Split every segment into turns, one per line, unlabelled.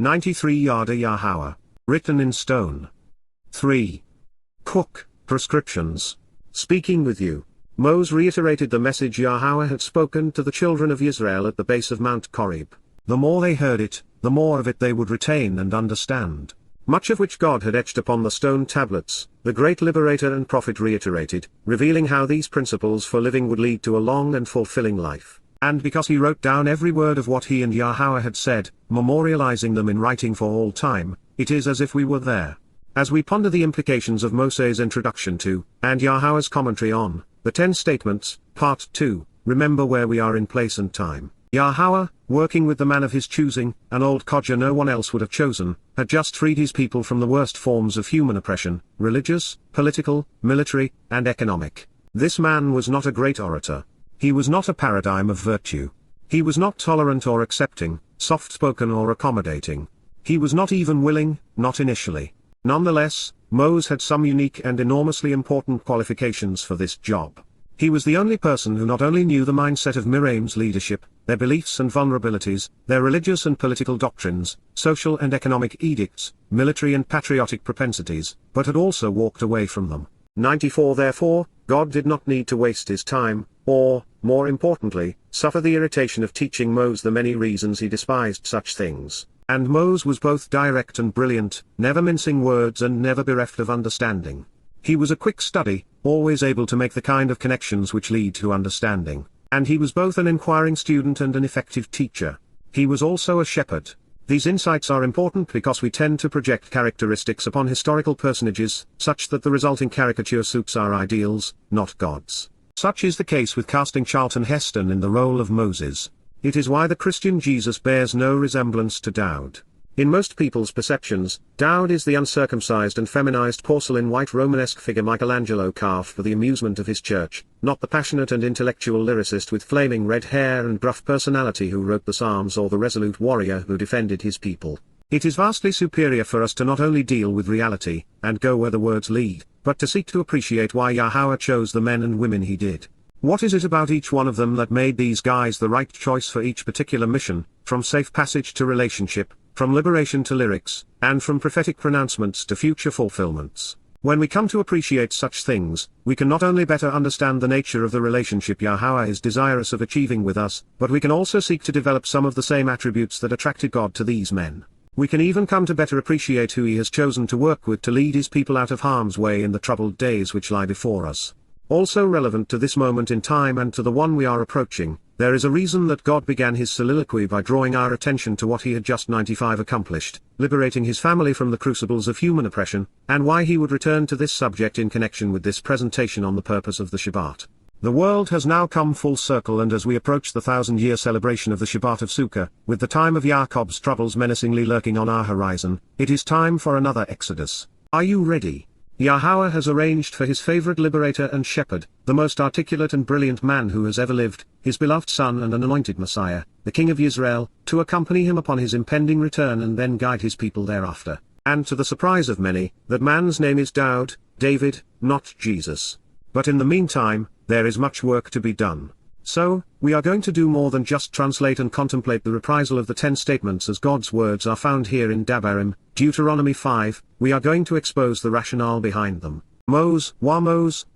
93 Yada Yahowah, written in stone. 3. Choq, prescriptions. Speaking with you, Moses reiterated the message Yahowah had spoken to the children of Yisrael at the base of Mount Choreb. The more they heard it, the more of it they would retain and understand. Much of which God had etched upon the stone tablets, the great liberator and prophet reiterated, revealing how these principles for living would lead to a long and fulfilling life. And because he wrote down every word of what he and Yahowah had said, memorializing them in writing for all time, it is as if we were there. As we ponder the implications of Moseh's introduction to, and Yahowah's commentary on, the 10 statements, Part 2, remember where we are in place and time. Yahowah, working with the man of his choosing, an old codger no one else would have chosen, had just freed his people from the worst forms of human oppression, religious, political, military, and economic. This man was not a great orator. He was not a paradigm of virtue. He was not tolerant or accepting, soft-spoken or accommodating. He was not even willing, not initially. Nonetheless, Moses had some unique and enormously important qualifications for this job. He was the only person who not only knew the mindset of Miriam's leadership, their beliefs and vulnerabilities, their religious and political doctrines, social and economic edicts, military and patriotic propensities, but had also walked away from them. 94 Therefore, God did not need to waste his time, or, more importantly, suffer the irritation of teaching Moses the many reasons he despised such things. And Moses was both direct and brilliant, never mincing words and never bereft of understanding. He was a quick study, always able to make the kind of connections which lead to understanding. And he was both an inquiring student and an effective teacher. He was also a shepherd. These insights are important because we tend to project characteristics upon historical personages, such that the resulting caricature suits our ideals, not God's. Such is the case with casting Charlton Heston in the role of Moses. It is why the Christian Jesus bears no resemblance to Dowd. In most people's perceptions, Dowd is the uncircumcised and feminized porcelain white Romanesque figure Michelangelo carved for the amusement of his church, not the passionate and intellectual lyricist with flaming red hair and gruff personality who wrote the Psalms or the resolute warrior who defended his people. It is vastly superior for us to not only deal with reality, and go where the words lead, but to seek to appreciate why Yahowah chose the men and women he did. What is it about each one of them that made these guys the right choice for each particular mission, from safe passage to relationship, from liberation to lyrics, and from prophetic pronouncements to future fulfillments? When we come to appreciate such things, we can not only better understand the nature of the relationship Yahowah is desirous of achieving with us, but we can also seek to develop some of the same attributes that attracted God to these men. We can even come to better appreciate who he has chosen to work with to lead his people out of harm's way in the troubled days which lie before us. Also relevant to this moment in time and to the one we are approaching, there is a reason that God began his soliloquy by drawing our attention to what he had just 95 accomplished, liberating his family from the crucibles of human oppression, and why he would return to this subject in connection with this presentation on the purpose of the Shabat. The world has now come full circle, and as we approach the 1,000-year celebration of the Shabat of Sukkah, with the time of Jacob's troubles menacingly lurking on our horizon, it is time for another exodus. Are you ready? Yahowah has arranged for his favorite liberator and shepherd, the most articulate and brilliant man who has ever lived, his beloved son and an anointed Messiah, the King of Yisra'el, to accompany him upon his impending return and then guide his people thereafter. And to the surprise of many, that man's name is Dowd, David, not Jesus. But in the meantime, there is much work to be done. So, we are going to do more than just translate and contemplate the reprisal of the 10 statements as God's words are found here in Devarim, Deuteronomy 5, we are going to expose the rationale behind them. Moses,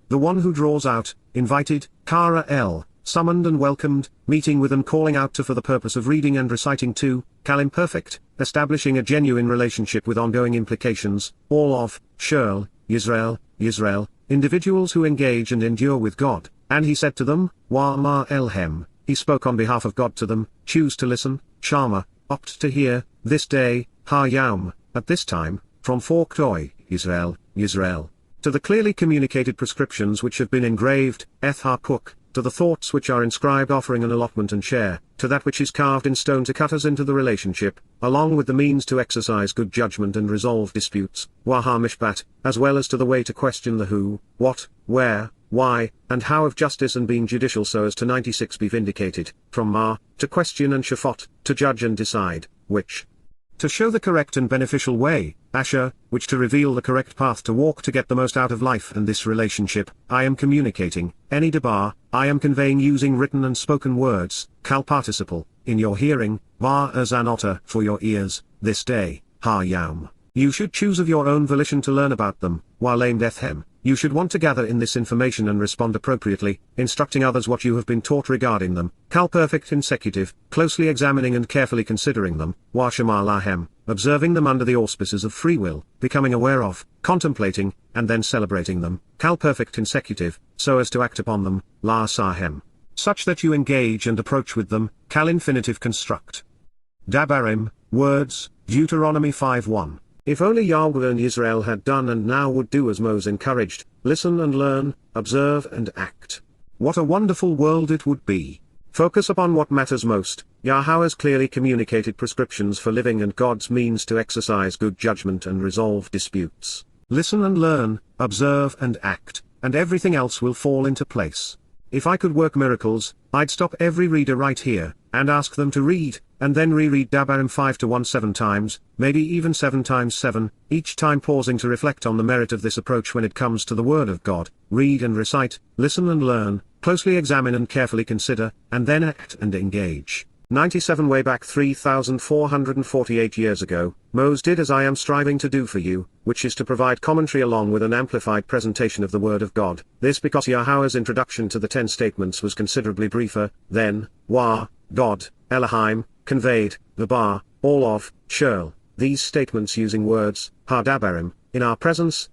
the one who draws out, invited, Kara El, summoned and welcomed, meeting with and calling out to for the purpose of reading and reciting to, Kal imperfect, establishing a genuine relationship with ongoing implications, all of, Shirl, Yisrael, individuals who engage and endure with God. And he said to them, Wa Elhem, he spoke on behalf of God to them, choose to listen, shamar, opt to hear, this day, ha yaum, at this time, from forked oi, Yisrael, to the clearly communicated prescriptions which have been engraved, eth ha Choq, to the thoughts which are inscribed offering an allotment and share, to that which is carved in stone to cut us into the relationship, along with the means to exercise good judgment and resolve disputes, wa ha mishpat, as well as to the way to question the who, what, where, why, and how of justice and being judicial so as to 96 be vindicated, from ma, to question and shafot, to judge and decide, which to show the correct and beneficial way, asher, which to reveal the correct path to walk to get the most out of life and this relationship, I am communicating, any debar, I am conveying using written and spoken words, kal participle, in your hearing, var as an otter for your ears, this day, ha-yam. You should choose of your own volition to learn about them, while aimed ethem. You should want to gather in this information and respond appropriately, instructing others what you have been taught regarding them, kal perfect consecutive, closely examining and carefully considering them, wa shamar lahem, observing them under the auspices of free will, becoming aware of, contemplating, and then celebrating them, kal perfect consecutive, so as to act upon them, la sahem. Such that you engage and approach with them, kal infinitive construct. Dabarim, words, Deuteronomy 5:1. If only Yahweh and Yisrael had done and now would do as Moses encouraged, listen and learn, observe and act. What a wonderful world it would be. Focus upon what matters most. Yahweh's clearly communicated prescriptions for living and God's means to exercise good judgment and resolve disputes. Listen and learn, observe and act, and everything else will fall into place. If I could work miracles, I'd stop every reader right here, and ask them to read, and then reread Dabarim 5:1 7 times, maybe even 7 times 7, each time pausing to reflect on the merit of this approach when it comes to the Word of God. Read and recite, listen and learn, closely examine and carefully consider, and then act and engage. 97 Way back 3,448 years ago, Moses did as I am striving to do for you, which is to provide commentary along with an amplified presentation of the Word of God. This because Yahweh's introduction to the 10 statements was considerably briefer than, Wah, God, Elohim, conveyed, the bar, all of, Shirl, these statements using words, ha-dabarim, in our presence,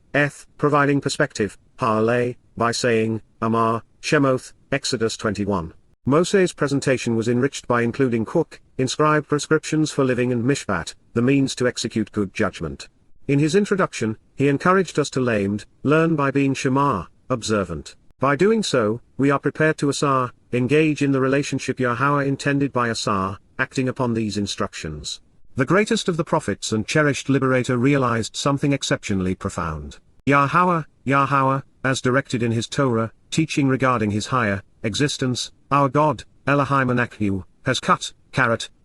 providing perspective, ha-aleh, by saying, Amar, Shemoth, Exodus 21. Moseh's presentation was enriched by including Choq, inscribed prescriptions for living and mishpat, the means to execute good judgment. In his introduction, he encouraged us to learn by being shamar, observant. By doing so, we are prepared to asar, engage in the relationship Yahweh intended by asar, acting upon these instructions. The greatest of the prophets and cherished liberator realized something exceptionally profound. Yahowah, as directed in his Torah, teaching regarding his higher existence, our God, Elohim and Akiba, has cut,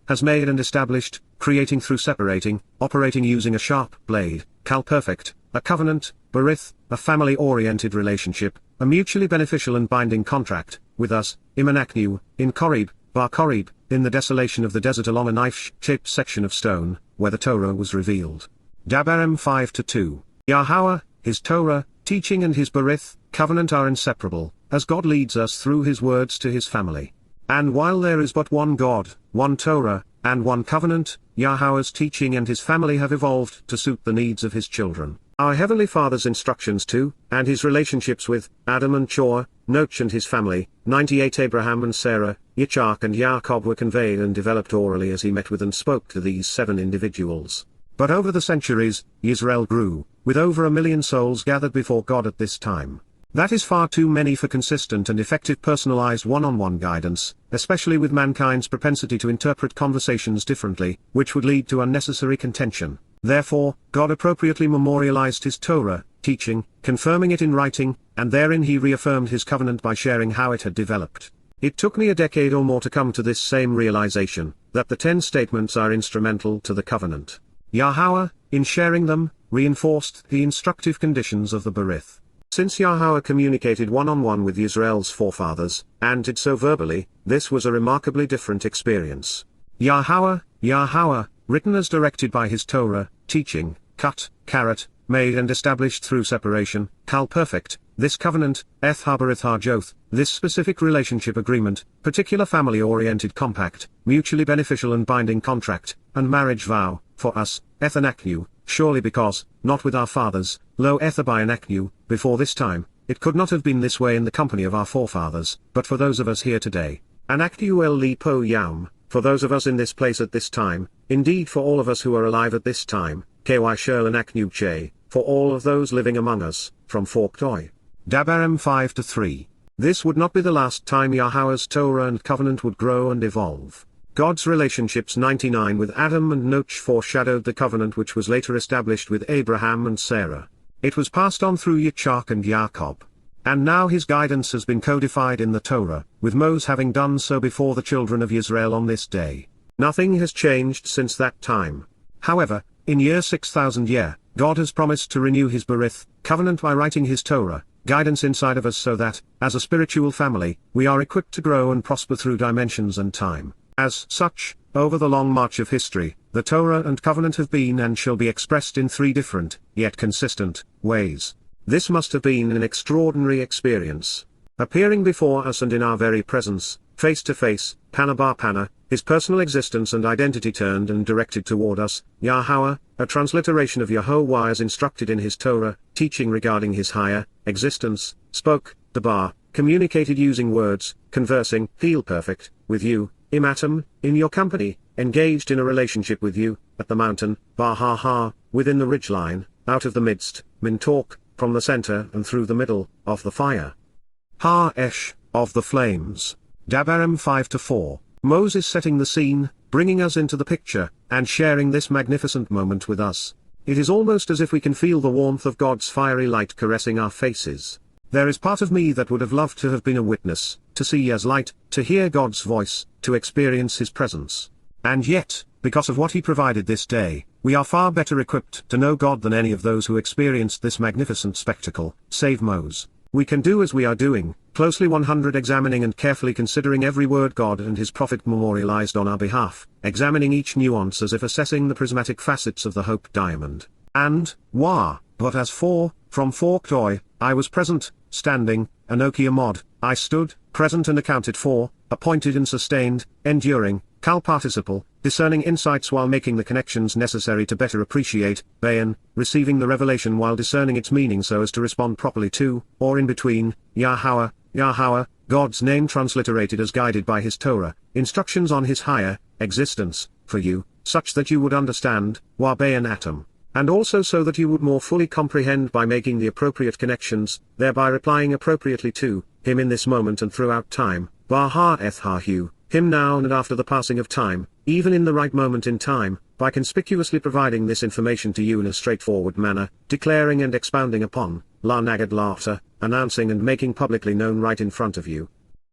has made and established, creating through separating, operating using a sharp blade, kal perfect, a covenant, berith, a family-oriented relationship, a mutually beneficial and binding contract, with us, Imanaknu, in Choreb, Bar Choreb, in the desolation of the desert along a knife-shaped section of stone, where the Torah was revealed. Dabarim 5:2. Yahowah, his Torah, teaching and his berith, covenant are inseparable, as God leads us through his words to his family. And while there is but one God, one Torah, and one covenant, Yahweh's teaching and his family have evolved to suit the needs of his children. Our Heavenly Father's instructions to, and his relationships with, Adam and Choq, Noach and his family, 98 Abraham and Sarah, Yitzhak and Yaakov were conveyed and developed orally as he met with and spoke to these 7 individuals. But over the centuries, Yisrael grew, with over 1 million souls gathered before God at this time. That is far too many for consistent and effective personalized one-on-one guidance, especially with mankind's propensity to interpret conversations differently, which would lead to unnecessary contention. Therefore, God appropriately memorialized his Torah, teaching, confirming it in writing, and therein he reaffirmed his covenant by sharing how it had developed. It took me a decade or more to come to this same realization, that the 10 statements are instrumental to the covenant. Yahowah, in sharing them, reinforced the instructive conditions of the berith. Since Yahowah communicated one-on-one with Israel's forefathers, and did so verbally, this was a remarkably different experience. Yahowah, written as directed by his Torah, teaching, cut, made and established through separation, kal perfect, this covenant, haberith harjoth, this specific relationship agreement, particular family-oriented compact, mutually beneficial and binding contract, and marriage vow, for us, anaknu, surely because, not with our fathers, lo by anaknu, before this time, it could not have been this way in the company of our forefathers, but for those of us here today. Anaknu el lipo yaum, for those of us in this place at this time, indeed for all of us who are alive at this time, ky shel anaknu che, for all of those living among us, from Forktoi. Dabarim 5:3. This would not be the last time Yahweh's Torah and covenant would grow and evolve. God's relationships 99 with Adam and Noach foreshadowed the covenant which was later established with Abraham and Sarah. It was passed on through Yitzhak and Yaakov. And now his guidance has been codified in the Torah, with Moses having done so before the children of Yisrael on this day. Nothing has changed since that time. However, in year 6000 God has promised to renew his berith, covenant by writing his Torah, guidance inside of us so that, as a spiritual family, we are equipped to grow and prosper through dimensions and time. As such, over the long march of history, the Torah and covenant have been and shall be expressed in three different, yet consistent, ways. This must have been an extraordinary experience. Appearing before us and in our very presence, face to face, pana bar pana, his personal existence and identity turned and directed toward us, Yahowah, a transliteration of Yahowah as instructed in his Torah, teaching regarding his higher existence, spoke, dabar, communicated using words, conversing, feel perfect, with you, imatum, in your company, engaged in a relationship with you, at the mountain, ha, within the ridgeline, out of the midst, min talk, from the center and through the middle, of the fire. Ha-esh, of the flames. Dabarim 5-4. Moses setting the scene, bringing us into the picture, and sharing this magnificent moment with us. It is almost as if we can feel the warmth of God's fiery light caressing our faces. There is part of me that would have loved to have been a witness, to see as light, to hear God's voice, to experience His presence. And yet, because of what He provided this day, we are far better equipped to know God than any of those who experienced this magnificent spectacle, save Moses. We can do as we are doing, closely 100 examining and carefully considering every word God and His prophet memorialized on our behalf, examining each nuance as if assessing the prismatic facets of the hope diamond. And, but as for, from forked oi, I was present, standing, Anoki Amod, I stood, present and accounted for, appointed and sustained, enduring, cal participle, discerning insights while making the connections necessary to better appreciate, bayan, receiving the revelation while discerning its meaning so as to respond properly to, or in between, Yahowah, God's name transliterated as guided by His Torah, instructions on His higher existence, for you, such that you would understand, bayan atom, and also so that you would more fully comprehend by making the appropriate connections, thereby replying appropriately to Him in this moment and throughout time, Him now and after the passing of time, even in the right moment in time, by conspicuously providing this information to you in a straightforward manner, declaring and expounding upon, la nagad laughter, announcing and making publicly known right in front of you.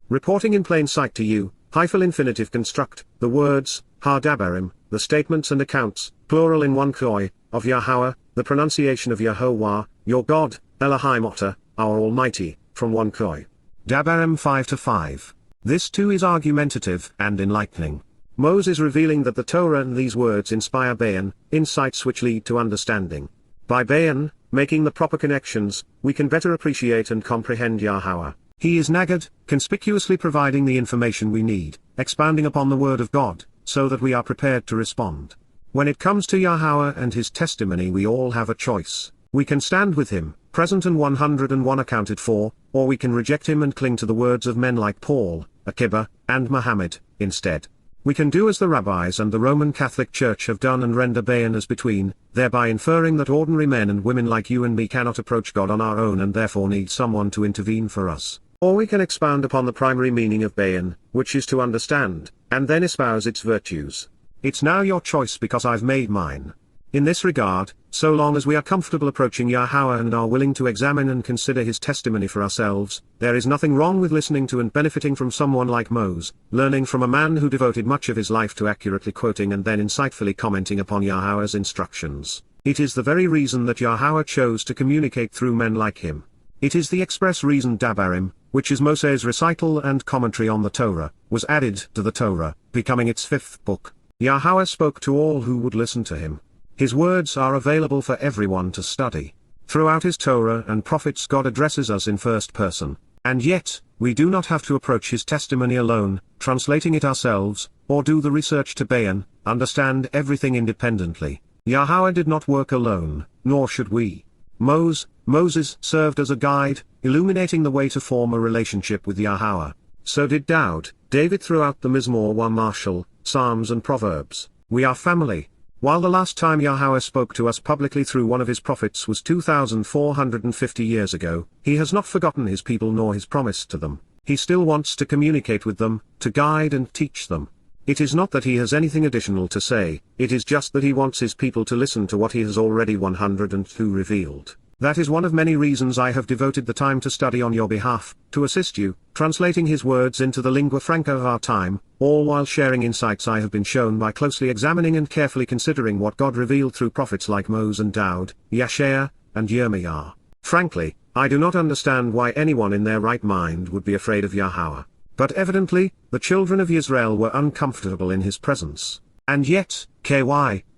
Reporting in plain sight to you, hyphal infinitive construct, the words, ha-dabarim, the statements and accounts, plural in one koi, of Yahowah, the pronunciation of Yahowah, your God, Elohim Otter, our Almighty, from one koi. Dabarim 5-5. This too is argumentative and enlightening. Moses revealing that the Torah and these words inspire bayan, insights which lead to understanding. By bayan, making the proper connections, we can better appreciate and comprehend Yahowah. He is nagad, conspicuously providing the information we need, expounding upon the word of God, so that we are prepared to respond. When it comes to Yahowah and His testimony we all have a choice. We can stand with Him, present and 101 accounted for, or we can reject Him and cling to the words of men like Paul, Akiba, and Muhammad, instead. We can do as the rabbis and the Roman Catholic Church have done and render bayan as between, thereby inferring that ordinary men and women like you and me cannot approach God on our own and therefore need someone to intervene for us. Or we can expound upon the primary meaning of bayan, which is to understand, and then espouse its virtues. It's now your choice because I've made mine. In this regard, so long as we are comfortable approaching Yahowah and are willing to examine and consider His testimony for ourselves, there is nothing wrong with listening to and benefiting from someone like Moses, learning from a man who devoted much of his life to accurately quoting and then insightfully commenting upon Yahowah's instructions. It is the very reason that Yahowah chose to communicate through men like him. It is the express reason Dabarim, which is Moseh's recital and commentary on the Torah, was added to the Torah, becoming its fifth book. Yahowah spoke to all who would listen to Him. His words are available for everyone to study. Throughout His Torah and prophets God addresses us in first person, and yet, we do not have to approach His testimony alone, translating it ourselves, or do the research to bayan, understand everything independently. Yahowah did not work alone, nor should we. Moses served as a guide, illuminating the way to form a relationship with Yahowah. So did David throughout the Mizmor wa Marshal, Psalms and Proverbs. We are family. While the last time Yahowah spoke to us publicly through one of His prophets was 2,450 years ago, He has not forgotten His people nor His promise to them. He still wants to communicate with them, to guide and teach them. It is not that He has anything additional to say, it is just that He wants His people to listen to what He has already 102 revealed. That is one of many reasons I have devoted the time to study on your behalf, to assist you, translating His words into the lingua franca of our time, all while sharing insights I have been shown by closely examining and carefully considering what God revealed through prophets like Moses and Daud, Yeshaya, and Yirmiyah. Frankly, I do not understand why anyone in their right mind would be afraid of Yahowah. But evidently, the children of Yisrael were uncomfortable in His presence. And yet,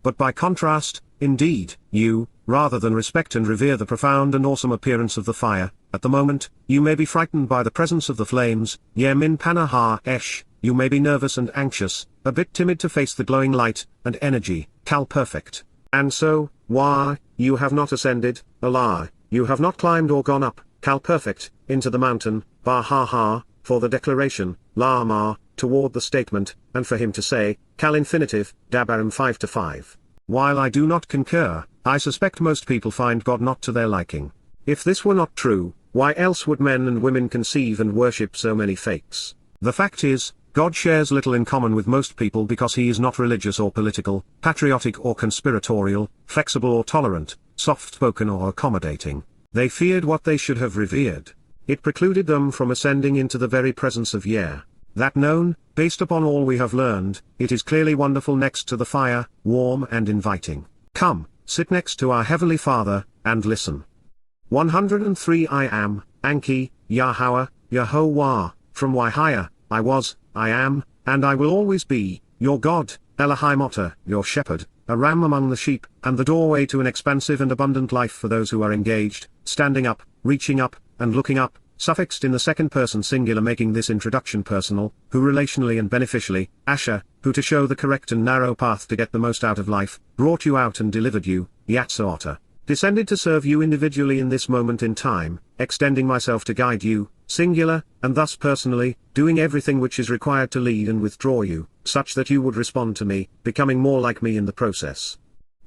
but by contrast, indeed, you, rather than respect and revere the profound and awesome appearance of the fire, at the moment, you may be frightened by the presence of the flames, min panah esh, you may be nervous and anxious, a bit timid to face the glowing light, and energy, perfect. And so, you have not ascended, you have not climbed or gone up, perfect, into the mountain, for the declaration, toward the statement, and for him to say, infinitive, dabarim 5-5. While I do not concur, I suspect most people find God not to their liking. If this were not true, why else would men and women conceive and worship so many fakes? The fact is, God shares little in common with most people because he is not religious or political, patriotic or conspiratorial, flexible or tolerant, soft-spoken or accommodating. They feared what they should have revered. It precluded them from ascending into the very presence of that known, based upon all we have learned, it is clearly wonderful next to the fire, warm and inviting. Come, sit next to our Heavenly Father, and listen. 103 I am, Anki, Yahowah, from Yahia, I was, I am, and I will always be, your God, Elohim Otter, your shepherd, a ram among the sheep, and the doorway to an expansive and abundant life for those who are engaged, standing up, reaching up, and looking up, suffixed in the second person singular, making this introduction personal, who relationally and beneficially, Asher, who to show the correct and narrow path to get the most out of life, brought you out and delivered you, Otter, descended to serve you individually in this moment in time, extending myself to guide you, singular, and thus personally, doing everything which is required to lead and withdraw you, such that you would respond to me, becoming more like me in the process.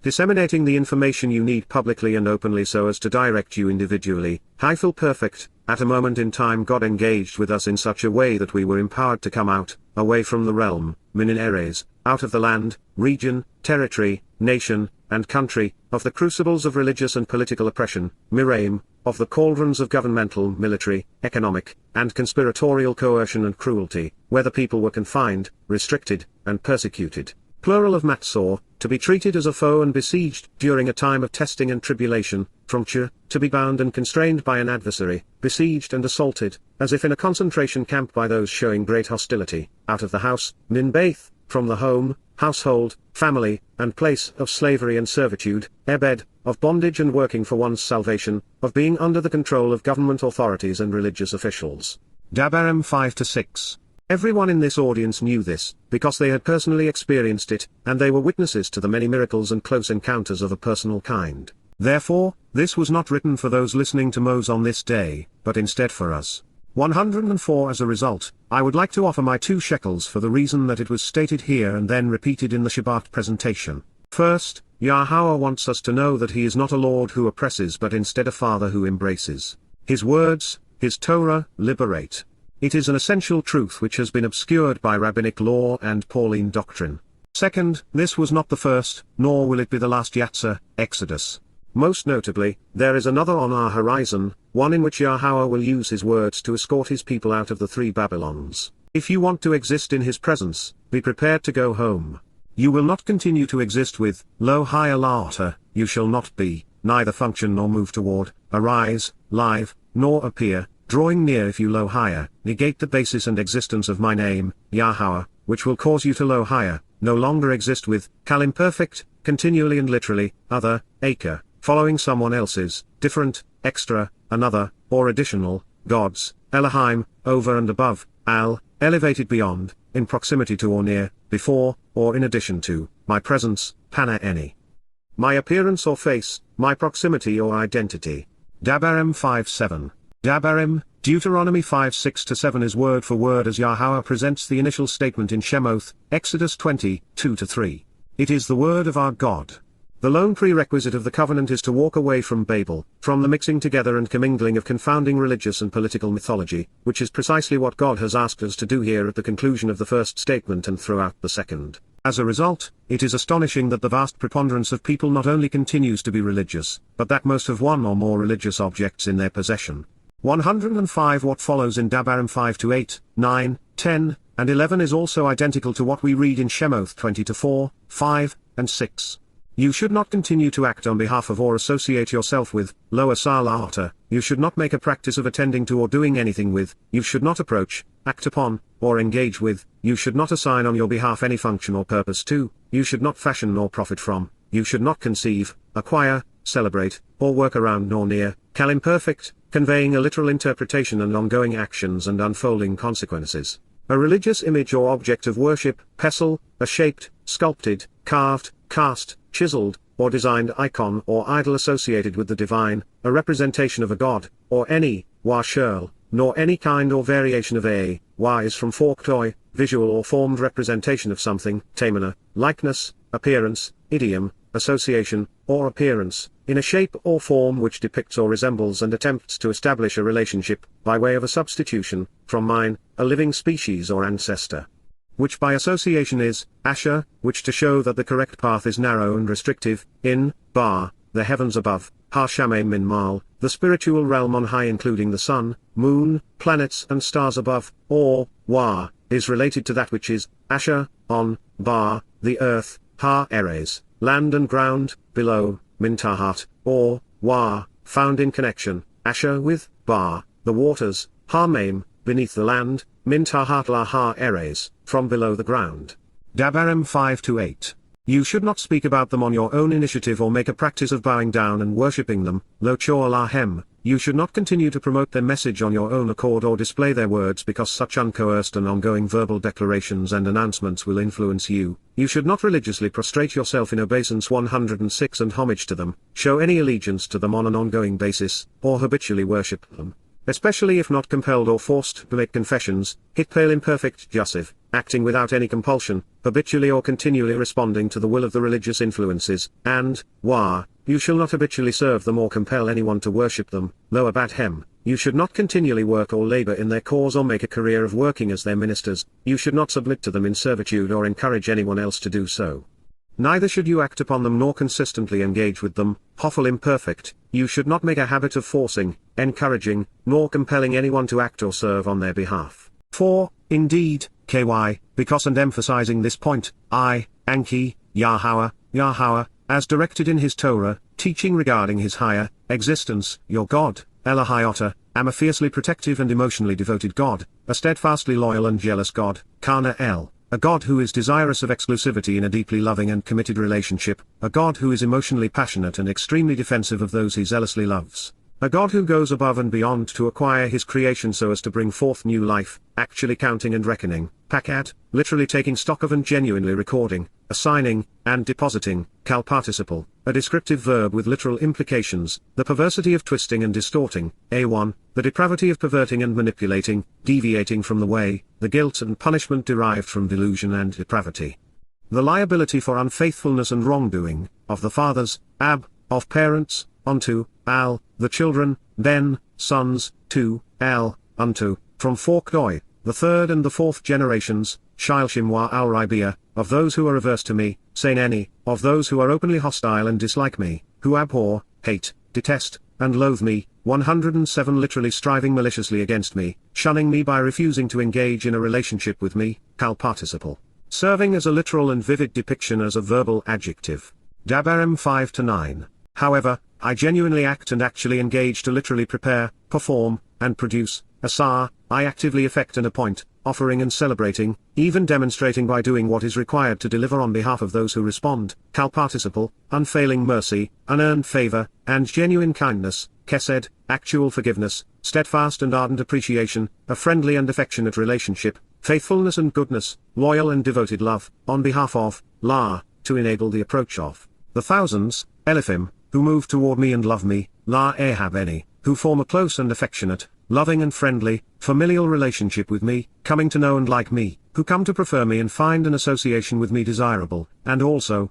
Disseminating the information you need publicly and openly so as to direct you individually, feel perfect. At a moment in time God engaged with us in such a way that we were empowered to come out, away from the realm, minin eres, out of the land, region, territory, nation, and country, of the crucibles of religious and political oppression, miraim, of the cauldrons of governmental, military, economic, and conspiratorial coercion and cruelty, where the people were confined, restricted, and persecuted, plural of matzor, to be treated as a foe and besieged during a time of testing and tribulation, from to be bound and constrained by an adversary, besieged and assaulted, as if in a concentration camp by those showing great hostility, out of the house, min beith, from the home, household, family, and place of slavery and servitude, ebed, of bondage and working for one's salvation, of being under the control of government authorities and religious officials. Dabarim 5-6. Everyone in this audience knew this, because they had personally experienced it, and they were witnesses to the many miracles and close encounters of a personal kind. Therefore, this was not written for those listening to Moses on this day, but instead for us. 104 As a result, I would like to offer my 2 shekels for the reason that it was stated here and then repeated in the Shabat presentation. First, Yahowah wants us to know that he is not a Lord who oppresses but instead a Father who embraces. His words, his Torah, liberate. It is an essential truth which has been obscured by rabbinic law and Pauline doctrine. Second, this was not the first, nor will it be the last Yatzah, Exodus. Most notably, there is another on our horizon, one in which Yahowah will use his words to escort his people out of the 3 Babylons. If you want to exist in his presence, be prepared to go home. You will not continue to exist with, lo hi you shall not be, neither function nor move toward, arise, live, nor appear, drawing near if you lo higher, negate the basis and existence of my name, Yahowah, which will cause you to lo higher, no longer exist with, imperfect, continually and literally, other, acre, following someone else's, different, extra, another, or additional, gods, Elohim, over and above, elevated beyond, in proximity to or near, before, or in addition to, my presence, pana any. My appearance or face, my proximity or identity. Dabarim 5-7. Dabarim, Deuteronomy 5:6-7 is word for word as Yahowah presents the initial statement in Shemoth, Exodus 20, 2-3. It is the word of our God. The lone prerequisite of the covenant is to walk away from Babel, from the mixing together and commingling of confounding religious and political mythology, which is precisely what God has asked us to do here at the conclusion of the first statement and throughout the second. As a result, it is astonishing that the vast preponderance of people not only continues to be religious, but that most have one or more religious objects in their possession. 105 What follows in Dabarim 5-8, 9, 10, and 11 is also identical to what we read in Shemoth 20-4, 5, and 6. You should not continue to act on behalf of or associate yourself with, lo asar, you should not make a practice of attending to or doing anything with, you should not approach, act upon, or engage with, you should not assign on your behalf any function or purpose to, you should not fashion nor profit from, you should not conceive, acquire, celebrate, or work around nor near, Kal imperfect, conveying a literal interpretation and ongoing actions and unfolding consequences. A religious image or object of worship, pestle, a shaped, sculpted, carved, cast, chiseled, or designed icon or idol associated with the divine, a representation of a god, or any, shirl, nor any kind or variation of is from forktoi, visual or formed representation of something, tamana, likeness, appearance, idiom, association, or appearance, in a shape or form which depicts or resembles and attempts to establish a relationship, by way of a substitution, from mine, a living species or ancestor. Which by association is, asher, which to show that the correct path is narrow and restrictive, in, the heavens above, shamay min mal, the spiritual realm on high including the sun, moon, planets and stars above, or, is related to that which is, asher, on, the earth, eres, land and ground, below, mintahat, or, found in connection, asher with, the waters, maim, beneath the land, mintahat la eres, from below the ground. Dabarim 5-8. You should not speak about them on your own initiative or make a practice of bowing down and worshipping them, lo choah lahem. You should not continue to promote their message on your own accord or display their words because such uncoerced and ongoing verbal declarations and announcements will influence you. You should not religiously prostrate yourself in obeisance 106 and homage to them, show any allegiance to them on an ongoing basis, or habitually worship them. Especially if not compelled or forced to make confessions, hitpale imperfect jussive, acting without any compulsion, habitually or continually responding to the will of the religious influences, and, you shall not habitually serve them or compel anyone to worship them, lo abad hem. You should not continually work or labor in their cause or make a career of working as their ministers, you should not submit to them in servitude or encourage anyone else to do so. Neither should you act upon them nor consistently engage with them, hoffel imperfect, you should not make a habit of forcing, encouraging, nor compelling anyone to act or serve on their behalf. For, indeed, because and emphasizing this point, Anki, Yahowah, as directed in his Torah, teaching regarding his higher existence, your God, Elohayota, am a fiercely protective and emotionally devoted God, a steadfastly loyal and jealous God, Kana El. A God who is desirous of exclusivity in a deeply loving and committed relationship, a God who is emotionally passionate and extremely defensive of those he zealously loves. A God who goes above and beyond to acquire his creation so as to bring forth new life, actually counting and reckoning, pakat, literally taking stock of and genuinely recording, assigning, and depositing, kal participle, a descriptive verb with literal implications, the perversity of twisting and distorting, a1, the depravity of perverting and manipulating, deviating from the way, the guilt and punishment derived from delusion and depravity. The liability for unfaithfulness and wrongdoing, of the fathers, of parents, unto, the children, then, sons, to, unto, from forkdoi, the third and the fourth generations, shilshimwa al-ribia, of those who are averse to me, saineni, of those who are openly hostile and dislike me, who abhor, hate, detest, and loathe me, 107 literally striving maliciously against me, shunning me by refusing to engage in a relationship with me, kal participle. Serving as a literal and vivid depiction as a verbal adjective. Dabarim 5-9. However, I genuinely act and actually engage to literally prepare, perform, and produce, I actively effect and appoint, offering and celebrating, even demonstrating by doing what is required to deliver on behalf of those who respond, kal participle, unfailing mercy, unearned favor, and genuine kindness, kesed, actual forgiveness, steadfast and ardent appreciation, a friendly and affectionate relationship, faithfulness and goodness, loyal and devoted love, on behalf of, to enable the approach of, the thousands, Eliphim, who move toward me and love me, any, who form a close and affectionate, loving and friendly, familial relationship with me, coming to know and like me, who come to prefer me and find an association with me desirable, and also,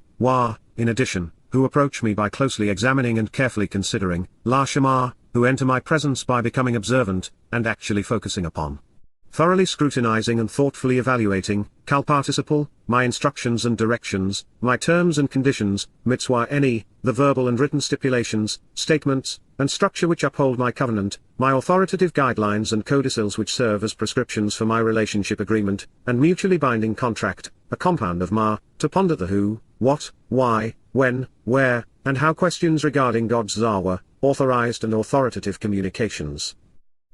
in addition, who approach me by closely examining and carefully considering, shamar, who enter my presence by becoming observant, and actually focusing upon. Thoroughly scrutinizing and thoughtfully evaluating, kal participle, my instructions and directions, my terms and conditions, mitzvah any, the verbal and written stipulations, statements, and structure which uphold my covenant, my authoritative guidelines and codicils which serve as prescriptions for my relationship agreement, and mutually binding contract, a compound of to ponder the who, what, why, when, where, and how questions regarding God's Zawa, authorized and authoritative communications.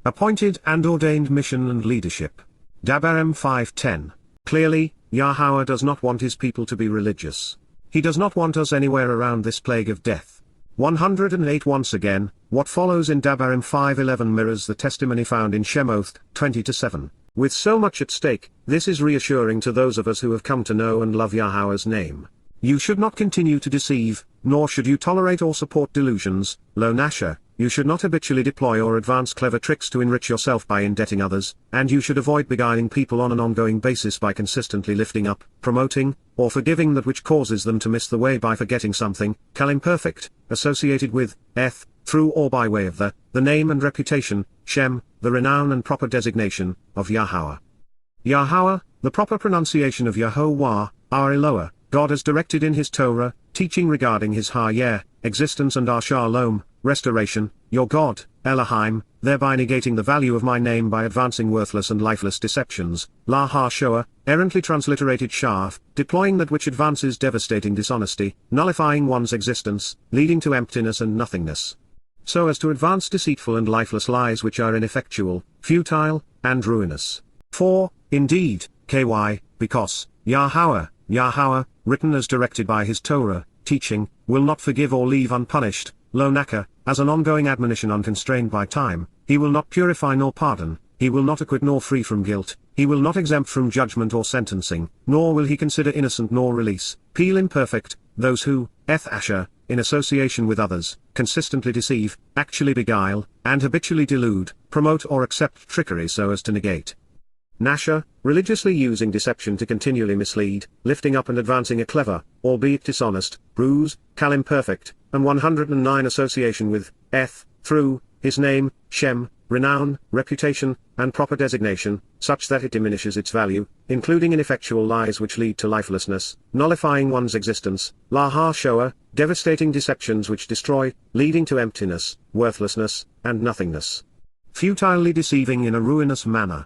Appointed and ordained mission and leadership. Dabarim 5:10. Clearly, Yahowah does not want his people to be religious. He does not want us anywhere around this plague of death. 108 Once again, what follows in Devarim 5:11 mirrors the testimony found in Shemoth 20-7. With so much at stake, this is reassuring to those of us who have come to know and love Yahowah's name. You should not continue to deceive, nor should you tolerate or support delusions. Lo Nasha, you should not habitually deploy or advance clever tricks to enrich yourself by indebting others, and you should avoid beguiling people on an ongoing basis by consistently lifting up, promoting, or forgiving that which causes them to miss the way by forgetting something, imperfect, associated with, through or by way of the name and reputation, Shem, the renown and proper designation, of Yahowah. Yahowah, the proper pronunciation of Yahowah, our Eloah, God has directed in his Torah, teaching regarding his Hayeh, existence and our Shalom, restoration, your God, Elohim, thereby negating the value of my name by advancing worthless and lifeless deceptions, La Ha-Shoah, errantly transliterated Shaf, deploying that which advances devastating dishonesty, nullifying one's existence, leading to emptiness and nothingness. So as to advance deceitful and lifeless lies which are ineffectual, futile, and ruinous. For, indeed, because, Yahowah, written as directed by his Torah, teaching, will not forgive or leave unpunished, Lo Naka, as an ongoing admonition unconstrained by time, he will not purify nor pardon, he will not acquit nor free from guilt, he will not exempt from judgment or sentencing, nor will he consider innocent nor release, Peel imperfect, those who, Asher, in association with others, consistently deceive, actually beguile, and habitually delude, promote or accept trickery so as to negate. Nasha, religiously using deception to continually mislead, lifting up and advancing a clever, albeit dishonest, ruse, imperfect, and 109 association with, through, his name, Shem, renown, reputation, and proper designation, such that it diminishes its value, including ineffectual lies which lead to lifelessness, nullifying one's existence, La Ha-Shoah, devastating deceptions which destroy, leading to emptiness, worthlessness, and nothingness. Futilely deceiving in a ruinous manner.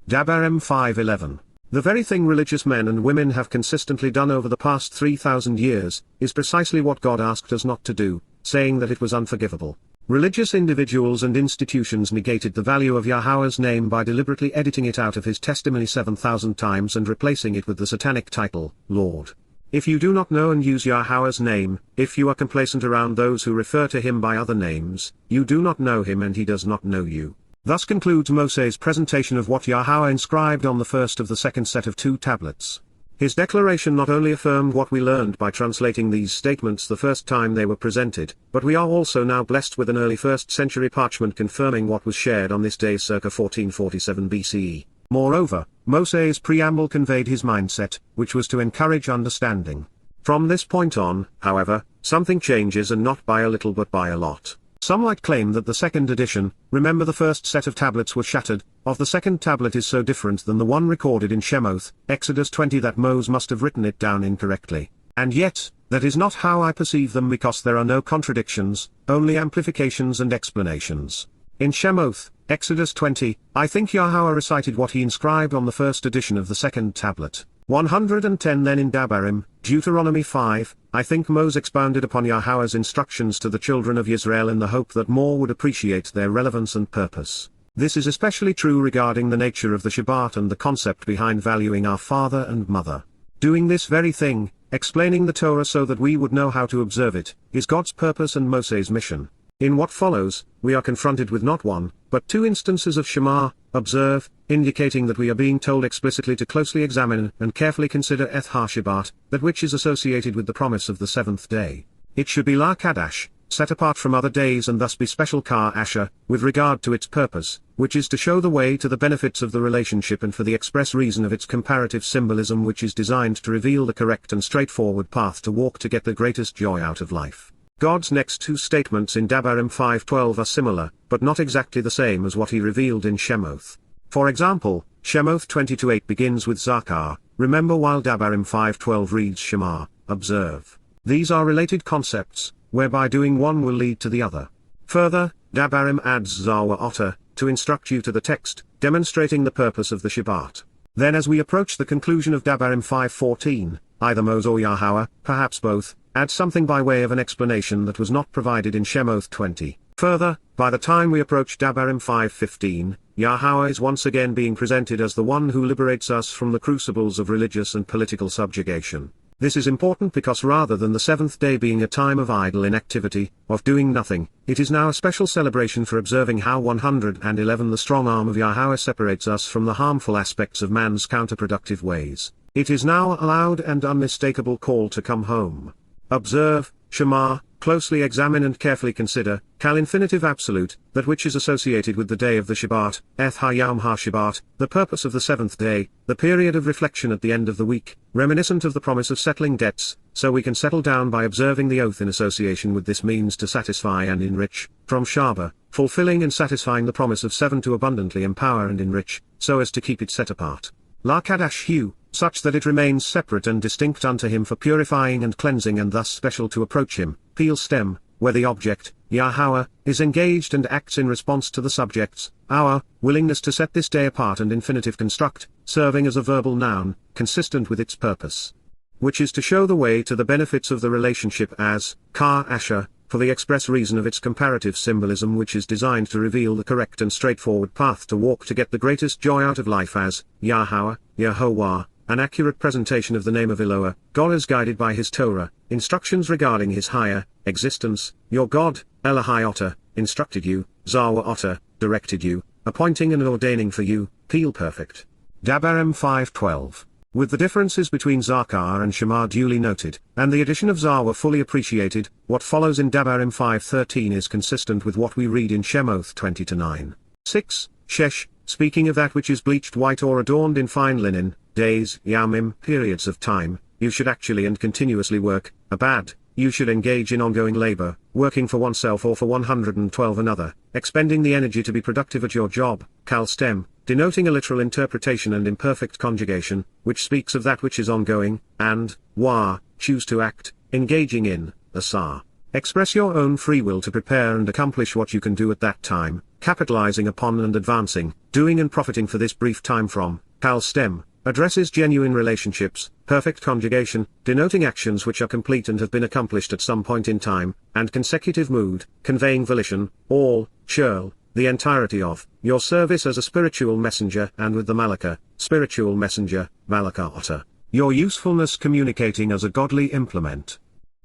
Devarim 5:11. The very thing religious men and women have consistently done over the past 3,000 years, is precisely what God asked us not to do, saying that it was unforgivable. Religious individuals and institutions negated the value of Yahowah's name by deliberately editing it out of his testimony 7,000 times and replacing it with the satanic title, Lord. If you do not know and use Yahowah's name, if you are complacent around those who refer to him by other names, you do not know him and he does not know you. Thus concludes Moseh's presentation of what Yahowah inscribed on the first of the second set of 2 tablets. His declaration not only affirmed what we learned by translating these statements the first time they were presented, but we are also now blessed with an early 1st century parchment confirming what was shared on this day circa 1447 BCE. Moreover, Moseh's preamble conveyed his mindset, which was to encourage understanding. From this point on, however, something changes, and not by a little but by a lot. Some might claim that the second edition, remember the first set of tablets were shattered, of the second tablet is so different than the one recorded in Shemoth, Exodus 20 that Moses must have written it down incorrectly. And yet, that is not how I perceive them, because there are no contradictions, only amplifications and explanations. In Shemoth, Exodus 20, I think Yahowah recited what he inscribed on the first edition of the second tablet. 110 Then in Devarim, Deuteronomy 5, I think Moses expounded upon Yahowah's instructions to the children of Yisrael in the hope that more would appreciate their relevance and purpose. This is especially true regarding the nature of the Shabat and the concept behind valuing our father and mother. Doing this very thing, explaining the Torah so that we would know how to observe it, is God's purpose and Moseh's mission. In what follows, we are confronted with not one, but 2 instances of shamar, observe, indicating that we are being told explicitly to closely examine and carefully consider ha-Shabat, that which is associated with the promise of the 7th day. It should be la Kadash, set apart from other days, and thus be special Ka Asher, with regard to its purpose, which is to show the way to the benefits of the relationship, and for the express reason of its comparative symbolism, which is designed to reveal the correct and straightforward path to walk to get the greatest joy out of life. God's next 2 statements in Devarim 5:12 are similar, but not exactly the same as what he revealed in Shemoth. For example, Shemoth 20-8 begins with Zakar, remember, while Devarim 5:12 reads Shamar, observe. These are related concepts, whereby doing one will lead to the other. Further, Devarim adds Zawa Otter, to instruct you to the text, demonstrating the purpose of the Shabat. Then as we approach the conclusion of Devarim 5:14, either Moses or Yahowah, perhaps both, add something by way of an explanation that was not provided in Shemoth 20. Further, by the time we approach Devarim 5:15, Yahowah is once again being presented as the one who liberates us from the crucibles of religious and political subjugation. This is important because rather than the seventh day being a time of idle inactivity, of doing nothing, it is now a special celebration for observing how 111 the strong arm of Yahowah separates us from the harmful aspects of man's counterproductive ways. It is now a loud and unmistakable call to come home. Observe, shamar, closely examine and carefully consider, kal infinitive absolute, that which is associated with the day of the Shabat, eth ha-yom ha-Shabat, the purpose of the seventh day, the period of reflection at the end of the week, reminiscent of the promise of settling debts, so we can settle down by observing the oath in association with this means to satisfy and enrich, from Shabat, fulfilling and satisfying the promise of 7 to abundantly empower and enrich, so as to keep it set apart. La Kadash Hu, such that it remains separate and distinct unto him for purifying and cleansing and thus special to approach him, Peel stem, where the object, Yahowah, is engaged and acts in response to the subjects, our, willingness to set this day apart and infinitive construct, serving as a verbal noun, consistent with its purpose. Which is to show the way to the benefits of the relationship as, Ka Asher, for the express reason of its comparative symbolism which is designed to reveal the correct and straightforward path to walk to get the greatest joy out of life as, Yahowah, Yahovah, an accurate presentation of the name of Eloah, God as guided by his Torah, instructions regarding his higher existence, your God, Elohai Otter, instructed you, Zawa Otter, directed you, appointing and ordaining for you, Peel perfect. Dabarim 5:12. With the differences between Zakar and Shamar duly noted, and the addition of Zawa fully appreciated, what follows in Dabarim 5:13 is consistent with what we read in Shemoth 20-9. 6. Shesh, speaking of that which is bleached white or adorned in fine linen, days, yamim, periods of time, you should actually and continuously work, abad, you should engage in ongoing labor, working for oneself or for 112 another, expending the energy to be productive at your job, kal stem, denoting a literal interpretation and imperfect conjugation, which speaks of that which is ongoing, and, wa, choose to act, engaging in, asar. Express your own free will to prepare and accomplish what you can do at that time, capitalizing upon and advancing, doing and profiting for this brief time from, kal stem, addresses genuine relationships, perfect conjugation, denoting actions which are complete and have been accomplished at some point in time, and consecutive mood, conveying volition, all, shirl, the entirety of, your service as a spiritual messenger and with the Malaka, spiritual messenger, Malaka Otter, your usefulness communicating as a godly implement.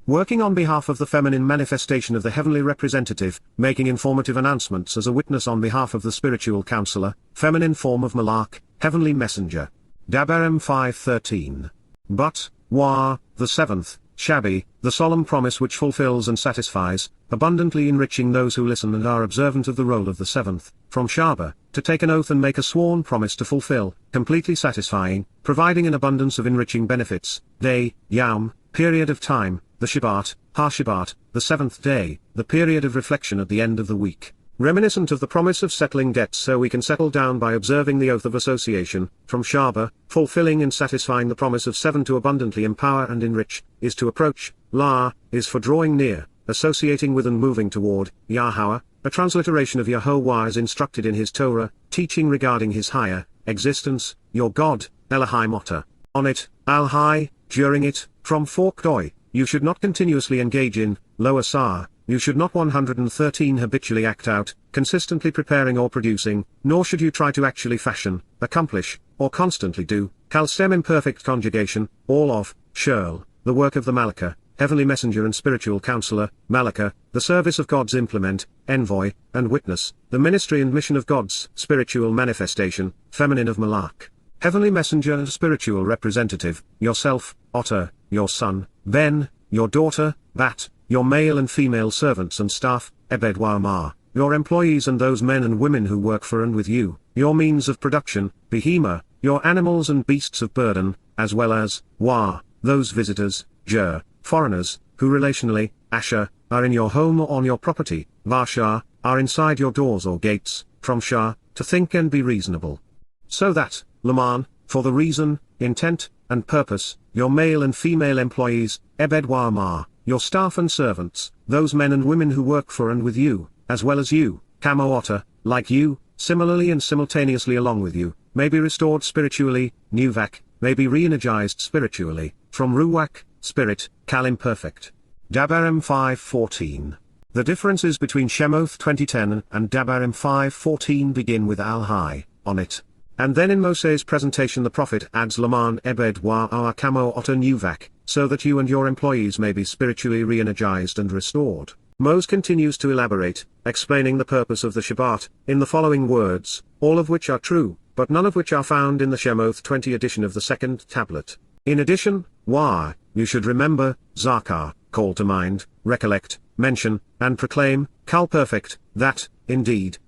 Working on behalf of the feminine manifestation of the heavenly representative, making informative announcements as a witness on behalf of the spiritual counselor, feminine form of Malak, heavenly messenger. Dabarim 5:13. But, Wa, the seventh, Shabi, the solemn promise which fulfills and satisfies, abundantly enriching those who listen and are observant of the role of the seventh, from Shabat, to take an oath and make a sworn promise to fulfill, completely satisfying, providing an abundance of enriching benefits, day, Yam, period of time, the Shabat, Ha-Shabat, the seventh day, the period of reflection at the end of the week. Reminiscent of the promise of settling debts so we can settle down by observing the oath of association, from Shabat, fulfilling and satisfying the promise of 7 to abundantly empower and enrich, is to approach, La, is for drawing near, associating with and moving toward, Yahowah, a transliteration of Yahovah as instructed in his Torah, teaching regarding his higher existence, your God, Elohai Otter. On it, Al-Hai, during it, from Forkdoi, you should not continuously engage in, Lo Asar, you should not 113 habitually act out, consistently preparing or producing, nor should you try to actually fashion, accomplish, or constantly do, kal stem imperfect conjugation, all of, shirl, the work of the Malaka, heavenly messenger and spiritual counselor, Malaka, the service of God's implement, envoy, and witness, the ministry and mission of God's spiritual manifestation, feminine of Malak, heavenly messenger and spiritual representative, yourself, Otter, your son, Ben, your daughter, Bat, your male and female servants and staff, Ebed Wa'amar, your employees and those men and women who work for and with you, your means of production, Behema, your animals and beasts of burden, as well as, Wa, those visitors, Jer, foreigners, who relationally, Asher, are in your home or on your property, Vashar, are inside your doors or gates, from Shah, to think and be reasonable. So that, Laman, for the reason, intent, and purpose, your male and female employees, Ebed Wa'amar, your staff and servants, those men and women who work for and with you, as well as you, Kamo Otter, like you, similarly and simultaneously along with you, may be restored spiritually, Nuvak, may be re-energized spiritually, from Ruach, spirit, Kal imperfect. Dabarim 5:14. The differences between Shemoth 20:10 and Devarim 5:14 begin with Al-Hai, on it. And then in Moseh's presentation the prophet adds Laman Ebed wa Kamo Otter Nuvak, so that you and your employees may be spiritually re-energized and restored. Moses continues to elaborate, explaining the purpose of the Shabbat, in the following words, all of which are true, but none of which are found in the Shemoth 20 edition of the second tablet. In addition, you should remember, Zakar, call to mind, recollect, mention, and proclaim, Kal perfect, that, indeed,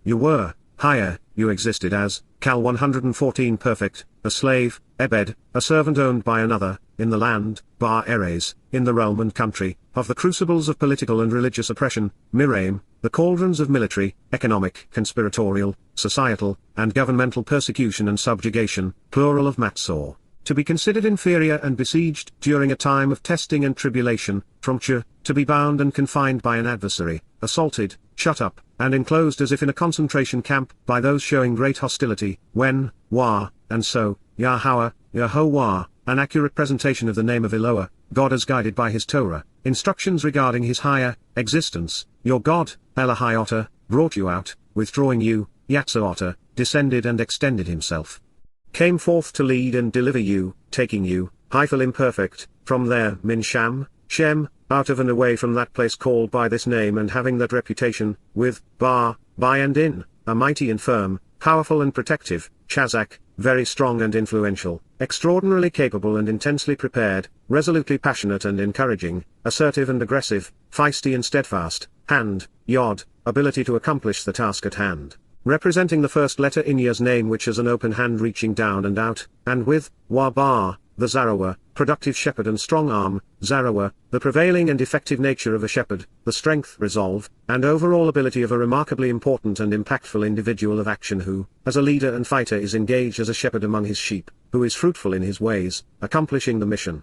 you were, higher, you existed as, Kal 114 perfect, a slave, Ebed, a servant owned by another, in the land, Bar Eres, in the realm and country, of the crucibles of political and religious oppression, Miraim, the cauldrons of military, economic, conspiratorial, societal, and governmental persecution and subjugation, plural of Matzor. To be considered inferior and besieged during a time of testing and tribulation, from to be bound and confined by an adversary, assaulted, shut up, and enclosed as if in a concentration camp by those showing great hostility, when, and so, Yahowah, an accurate presentation of the name of Eloah, God as guided by his Torah, instructions regarding his higher existence, your God, Elohiotter, brought you out, withdrawing you, Yatzotter, descended and extended himself. Came forth to lead and deliver you, taking you, Hyphal imperfect, from there, Min Shem, out of and away from that place called by this name and having that reputation, with, by and in, a mighty and firm, powerful and protective, Chazak, very strong and influential, extraordinarily capable and intensely prepared, resolutely passionate and encouraging, assertive and aggressive, feisty and steadfast, hand, Yod, ability to accomplish the task at hand. Representing the first letter in Yah's name which has an open hand reaching down and out, and with, the Zarawah, productive shepherd and strong arm, Zarawah, the prevailing and effective nature of a shepherd, the strength, resolve, and overall ability of a remarkably important and impactful individual of action who, as a leader and fighter is engaged as a shepherd among his sheep, who is fruitful in his ways, accomplishing the mission.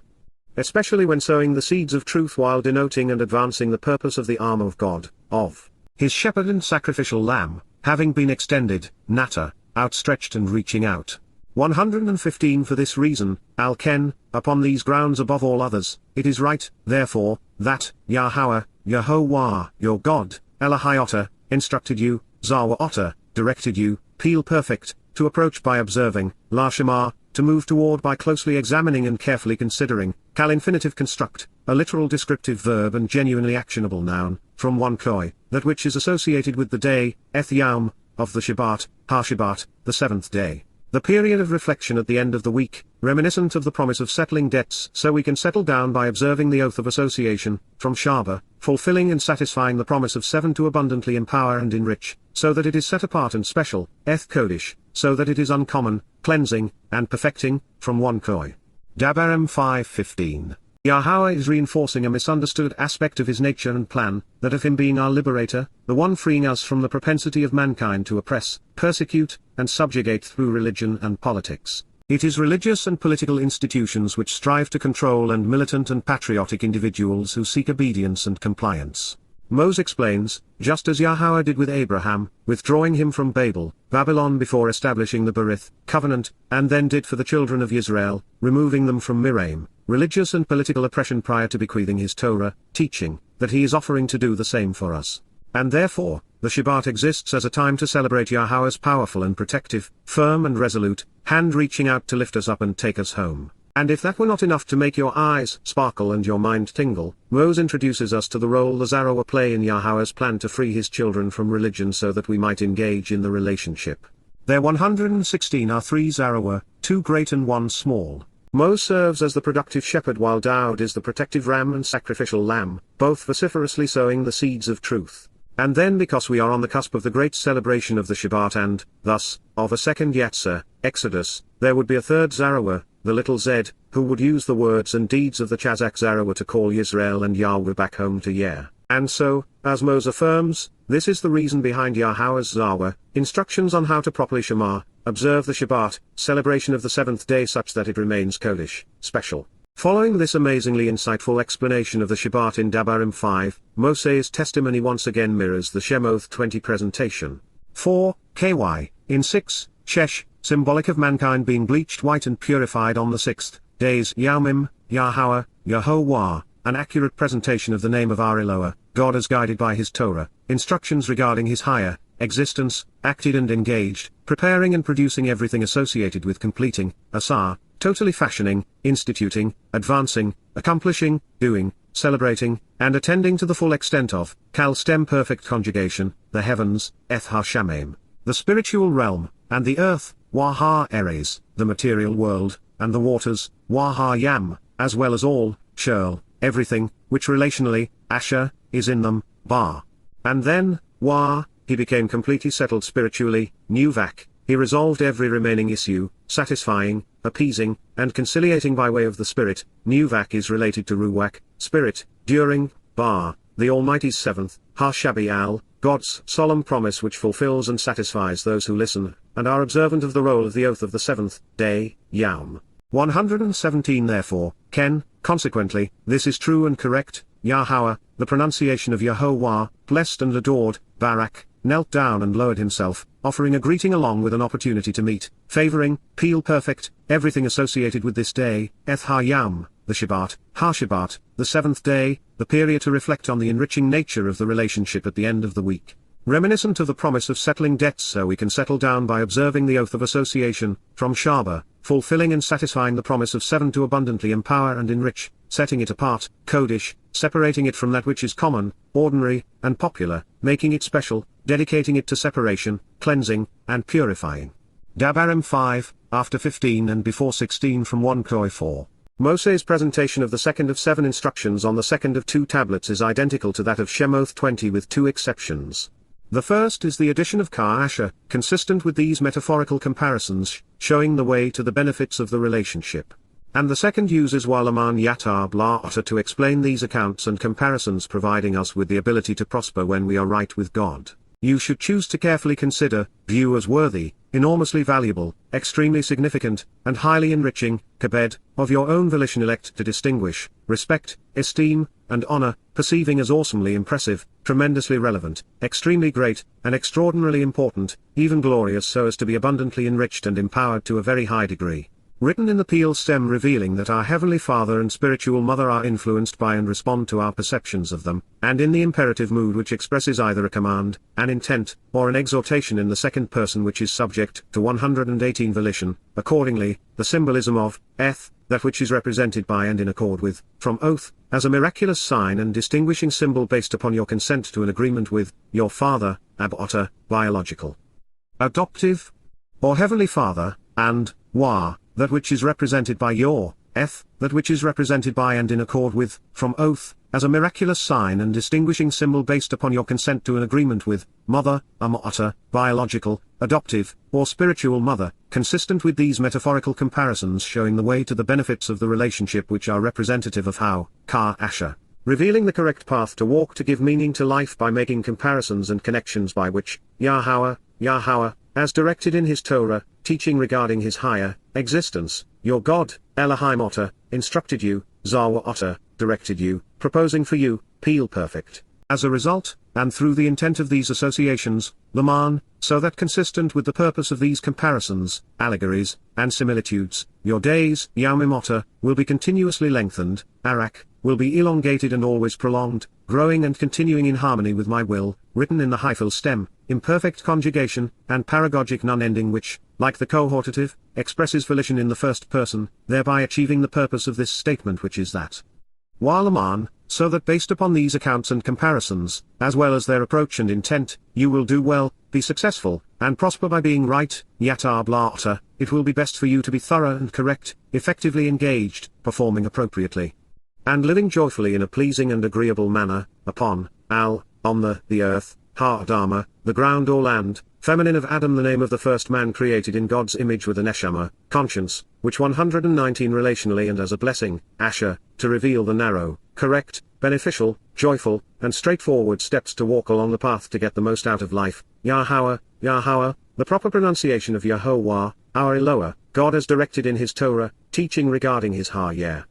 Especially when sowing the seeds of truth while denoting and advancing the purpose of the arm of God, of his shepherd and sacrificial lamb, having been extended, Nata, outstretched and reaching out. 115 For this reason, Al-Ken, upon these grounds above all others, it is right, therefore, that, Yahowah, your God, Elohiotter, instructed you, Zawa directed you, Peel perfect, to approach by observing, La Shamar, to move toward by closely examining and carefully considering, Kal infinitive construct, a literal descriptive verb and genuinely actionable noun, from one koi, that which is associated with the day, Eth Yaum, of the Shabat, Ha-Shabat, the seventh day. The period of reflection at the end of the week, reminiscent of the promise of settling debts so we can settle down by observing the oath of association, from Shaba, fulfilling and satisfying the promise of 7 to abundantly empower and enrich, so that it is set apart and special, Eth Kodesh, so that it is uncommon, cleansing, and perfecting, from one koi. Devarim 5:15. Yahowah is reinforcing a misunderstood aspect of his nature and plan, that of him being our liberator, the one freeing us from the propensity of mankind to oppress, persecute, and subjugate through religion and politics. It is religious and political institutions which strive to control and militant and patriotic individuals who seek obedience and compliance. Moses explains, just as Yahowah did with Abraham, withdrawing him from Babylon before establishing the Berith covenant, and then did for the children of Yisrael, removing them from Miraim, religious and political oppression prior to bequeathing his Torah, teaching, that he is offering to do the same for us. And therefore, the Shabbat exists as a time to celebrate Yahowah's powerful and protective, firm and resolute, hand reaching out to lift us up and take us home. And if that were not enough to make your eyes sparkle and your mind tingle, Moses introduces us to the role the Zarawah play in Yahowah's plan to free his children from religion so that we might engage in the relationship. There 116 are 3 Zarawah, 2 great and 1 small. Moses serves as the productive shepherd while Daud is the protective ram and sacrificial lamb, both vociferously sowing the seeds of truth. And then because we are on the cusp of the great celebration of the Shabbat and, thus, of a second Yetzer, Exodus, there would be a third Zarawah, the little Z, who would use the words and deeds of the Chazak Zarawah to call Yisrael and Yahweh back home to Yah. And so, as Moses affirms, this is the reason behind Yahowah's Zarawah, instructions on how to properly shamar, observe the Shabbat, celebration of the 7th day such that it remains Kodesh, special. Following this amazingly insightful explanation of the Shabbat in Devarim 5, Moseh's testimony once again mirrors the Shemoth 20 presentation. 4, KY, in 6, Shesh, symbolic of mankind being bleached white and purified on the 6th days Yaumim, Yahowah, an accurate presentation of the name of our Eloah, God as guided by his Torah, instructions regarding his higher existence, acted and engaged, preparing and producing everything associated with completing, asar, totally fashioning, instituting, advancing, accomplishing, doing, celebrating, and attending to the full extent of, kal stem perfect conjugation, the heavens, eth ha shamim, the spiritual realm, and the earth, wa ha eres, the material world, and the waters, wa ha yam, as well as all, shurl, everything, which relationally, asher, is in them, bar. And then, wa, he became completely settled spiritually, nuvak, he resolved every remaining issue, satisfying, appeasing, and conciliating by way of the Spirit. Nuvak is related to ruach, spirit, during, bar, the Almighty's seventh, ha-shabi-al, God's solemn promise which fulfills and satisfies those who listen, and are observant of the roll of the oath of the seventh day, Yom. 117 Therefore, Ken, consequently, this is true and correct, Yahowah, the pronunciation of Yahowah, blessed and adored, Barak, knelt down and lowered himself, offering a greeting along with an opportunity to meet, favoring, peel perfect, everything associated with this day, eth ha-yam, the Shabat, ha-Shabat, the seventh day, the period to reflect on the enriching nature of the relationship at the end of the week. Reminiscent of the promise of settling debts so we can settle down by observing the oath of association, from Shabat, fulfilling and satisfying the promise of 7 to abundantly empower and enrich, setting it apart, Kodesh, separating it from that which is common, ordinary, and popular, making it special, dedicating it to separation, cleansing, and purifying. Dabarim 5, after 15 and before 16 from 1 Koi 4. Moseh's presentation of the second of 7 instructions on the second of 2 tablets is identical to that of Shemoth 20 with 2 exceptions. The first is the addition of Ka Asher, consistent with these metaphorical comparisons, showing the way to the benefits of the relationship. And the second uses Walaman Yatar Bla'ata to explain these accounts and comparisons, providing us with the ability to prosper when we are right with God. You should choose to carefully consider, view as worthy, enormously valuable, extremely significant, and highly enriching, kabed, of your own volition elect to distinguish, respect, esteem, and honor, perceiving as awesomely impressive, tremendously relevant, extremely great, and extraordinarily important, even glorious so as to be abundantly enriched and empowered to a very high degree. Written in the Peel stem, revealing that our Heavenly Father and spiritual Mother are influenced by and respond to our perceptions of them, and in the imperative mood which expresses either a command, an intent, or an exhortation in the second person which is subject to 118 volition. Accordingly, the symbolism of, eth, that which is represented by and in accord with, from oath, as a miraculous sign and distinguishing symbol based upon your consent to an agreement with, your father, ab-otter, biological, adoptive, or Heavenly Father, and, wa, that which is represented by your, eth, that which is represented by and in accord with, from oath, as a miraculous sign and distinguishing symbol based upon your consent to an agreement with, mother, am-otter, biological, adoptive, or spiritual mother, consistent with these metaphorical comparisons, showing the way to the benefits of the relationship which are representative of how, Ka Asher, revealing the correct path to walk to give meaning to life by making comparisons and connections by which, Yahowah, as directed in his Torah, teaching regarding his higher existence, your God, Elohim Otter, instructed you, Zawa Otter, directed you, proposing for you, Peel perfect. As a result, and through the intent of these associations, Laman, so that consistent with the purpose of these comparisons, allegories, and similitudes, your days, Yamim Otter, will be continuously lengthened, Arak, will be elongated and always prolonged, growing and continuing in harmony with my will, written in the hyphal stem, imperfect conjugation, and paragogic non-ending which, like the cohortative, expresses volition in the first person, thereby achieving the purpose of this statement, which is that Walaman, so that based upon these accounts and comparisons, as well as their approach and intent, you will do well, be successful, and prosper by being right, Yatar Bla'ata, it will be best for you to be thorough and correct, effectively engaged, performing appropriately, and living joyfully in a pleasing and agreeable manner, upon, on the earth, ha-Adama, the ground or land, feminine of Adam, the name of the first man created in God's image with a neshama, conscience, which 119 relationally and as a blessing, Asher, to reveal the narrow, correct, beneficial, joyful, and straightforward steps to walk along the path to get the most out of life. Yahowah, the proper pronunciation of Yahowah, our Eloah, God as directed in his Torah, teaching regarding his ha-yah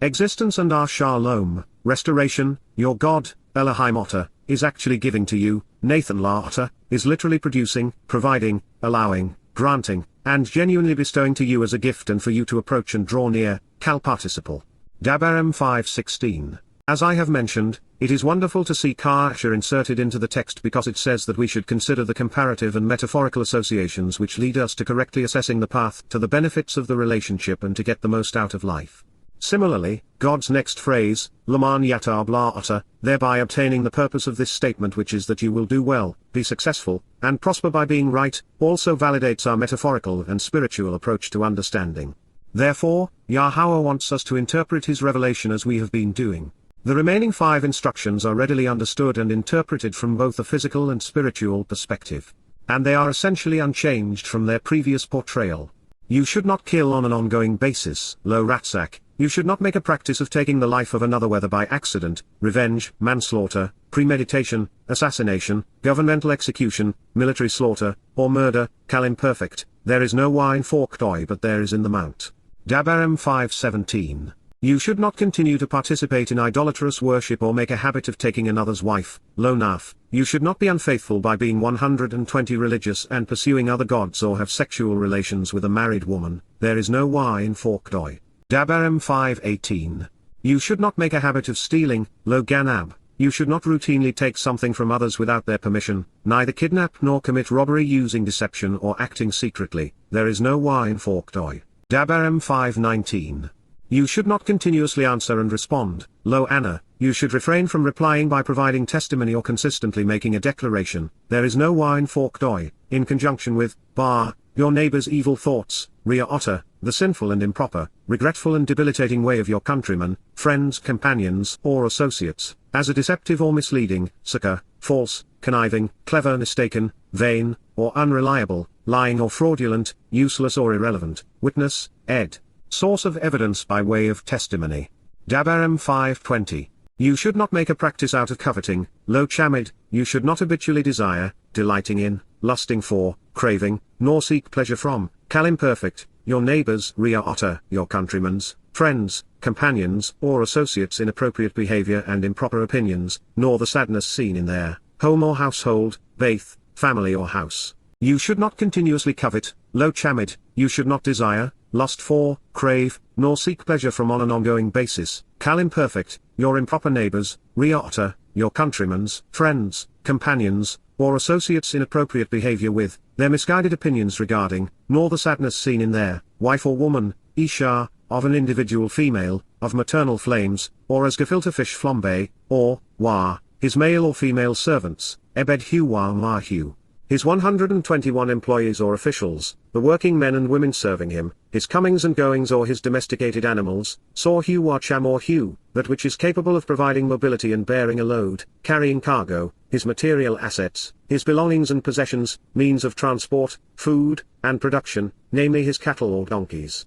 existence and our shalom, restoration, your God, Elohim Otter, is actually giving to you, Nathan La Otter, is literally producing, providing, allowing, granting, and genuinely bestowing to you as a gift and for you to approach and draw near, Kal participle. Dabarim 5:16. As I have mentioned, it is wonderful to see kasha inserted into the text because it says that we should consider the comparative and metaphorical associations which lead us to correctly assessing the path to the benefits of the relationship and to get the most out of life. Similarly, God's next phrase, Laman yatar bla'ata, thereby obtaining the purpose of this statement, which is that you will do well, be successful, and prosper by being right, also validates our metaphorical and spiritual approach to understanding. Therefore, Yahowah wants us to interpret his revelation as we have been doing. The remaining 5 instructions are readily understood and interpreted from both a physical and spiritual perspective. And they are essentially unchanged from their previous portrayal. You should not kill on an ongoing basis. Lo ratsak, you should not make a practice of taking the life of another, whether by accident, revenge, manslaughter, premeditation, assassination, governmental execution, military slaughter, or murder. Kal imperfect, there is no wine forked oy, but there is in the Mount. Devarim 5:17. You should not continue to participate in idolatrous worship or make a habit of taking another's wife. Lo naf, you should not be unfaithful by being 120 religious and pursuing other gods or have sexual relations with a married woman. There is no wine forked oy. Devarim 5:18. You should not make a habit of stealing. Lo ganab, you should not routinely take something from others without their permission, neither kidnap nor commit robbery using deception or acting secretly. There is no wine forked oy. Devarim 5:19. You should not continuously answer and respond. Lo anna, you should refrain from replying by providing testimony or consistently making a declaration. There is no wine forked oy, in conjunction with, bar, your neighbor's evil thoughts, ria otter, the sinful and improper, regretful and debilitating way of your countrymen, friends, companions, or associates, as a deceptive or misleading, succor, false, conniving, clever, mistaken, vain, or unreliable, lying or fraudulent, useless or irrelevant, witness, ed. Source of evidence by way of testimony. Devarim 5:20. You should not make a practice out of coveting. Lo chamid, you should not habitually desire, delighting in, lusting for, craving, nor seek pleasure from, kal imperfect, your neighbors, ria otter, your countrymen's, friends, companions, or associates' inappropriate behavior and improper opinions, nor the sadness seen in their home or household, baith, family or house. You should not continuously covet. Lo chamid, you should not desire, lust for, crave, nor seek pleasure from on an ongoing basis. Kal imperfect, your improper neighbors, ria otter, your countrymen's, friends, companions, or associates' inappropriate behavior with, their misguided opinions regarding, nor the sadness seen in their, wife or woman, isha, of an individual female, of maternal flames, or as gefilte fish flambe, or, wa, his male or female servants, ebed huwa mahu. His 121 employees or officials, the working men and women serving him, his comings and goings or his domesticated animals, saw hu wa cham or hu, that which is capable of providing mobility and bearing a load, carrying cargo, his material assets, his belongings and possessions, means of transport, food, and production, namely his cattle or donkeys.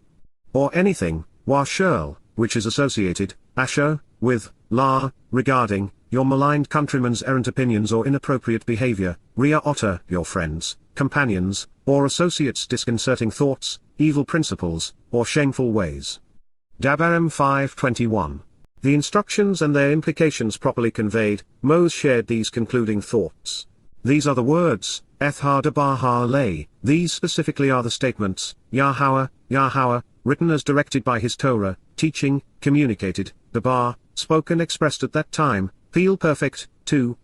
Or anything, wa shurl, which is associated, asher, with, la, regarding, your maligned countrymen's errant opinions or inappropriate behavior, ria otter, your friends, companions, or associates' disconcerting thoughts, evil principles, or shameful ways. Devarim 5:21. The instructions and their implications properly conveyed, Moses shared these concluding thoughts. These are the words, ethar debar ha-lay, these specifically are the statements, Yahowah, Yahowah, written as directed by his Torah, teaching, communicated, debar, spoken expressed at that time, feel perfect, 2,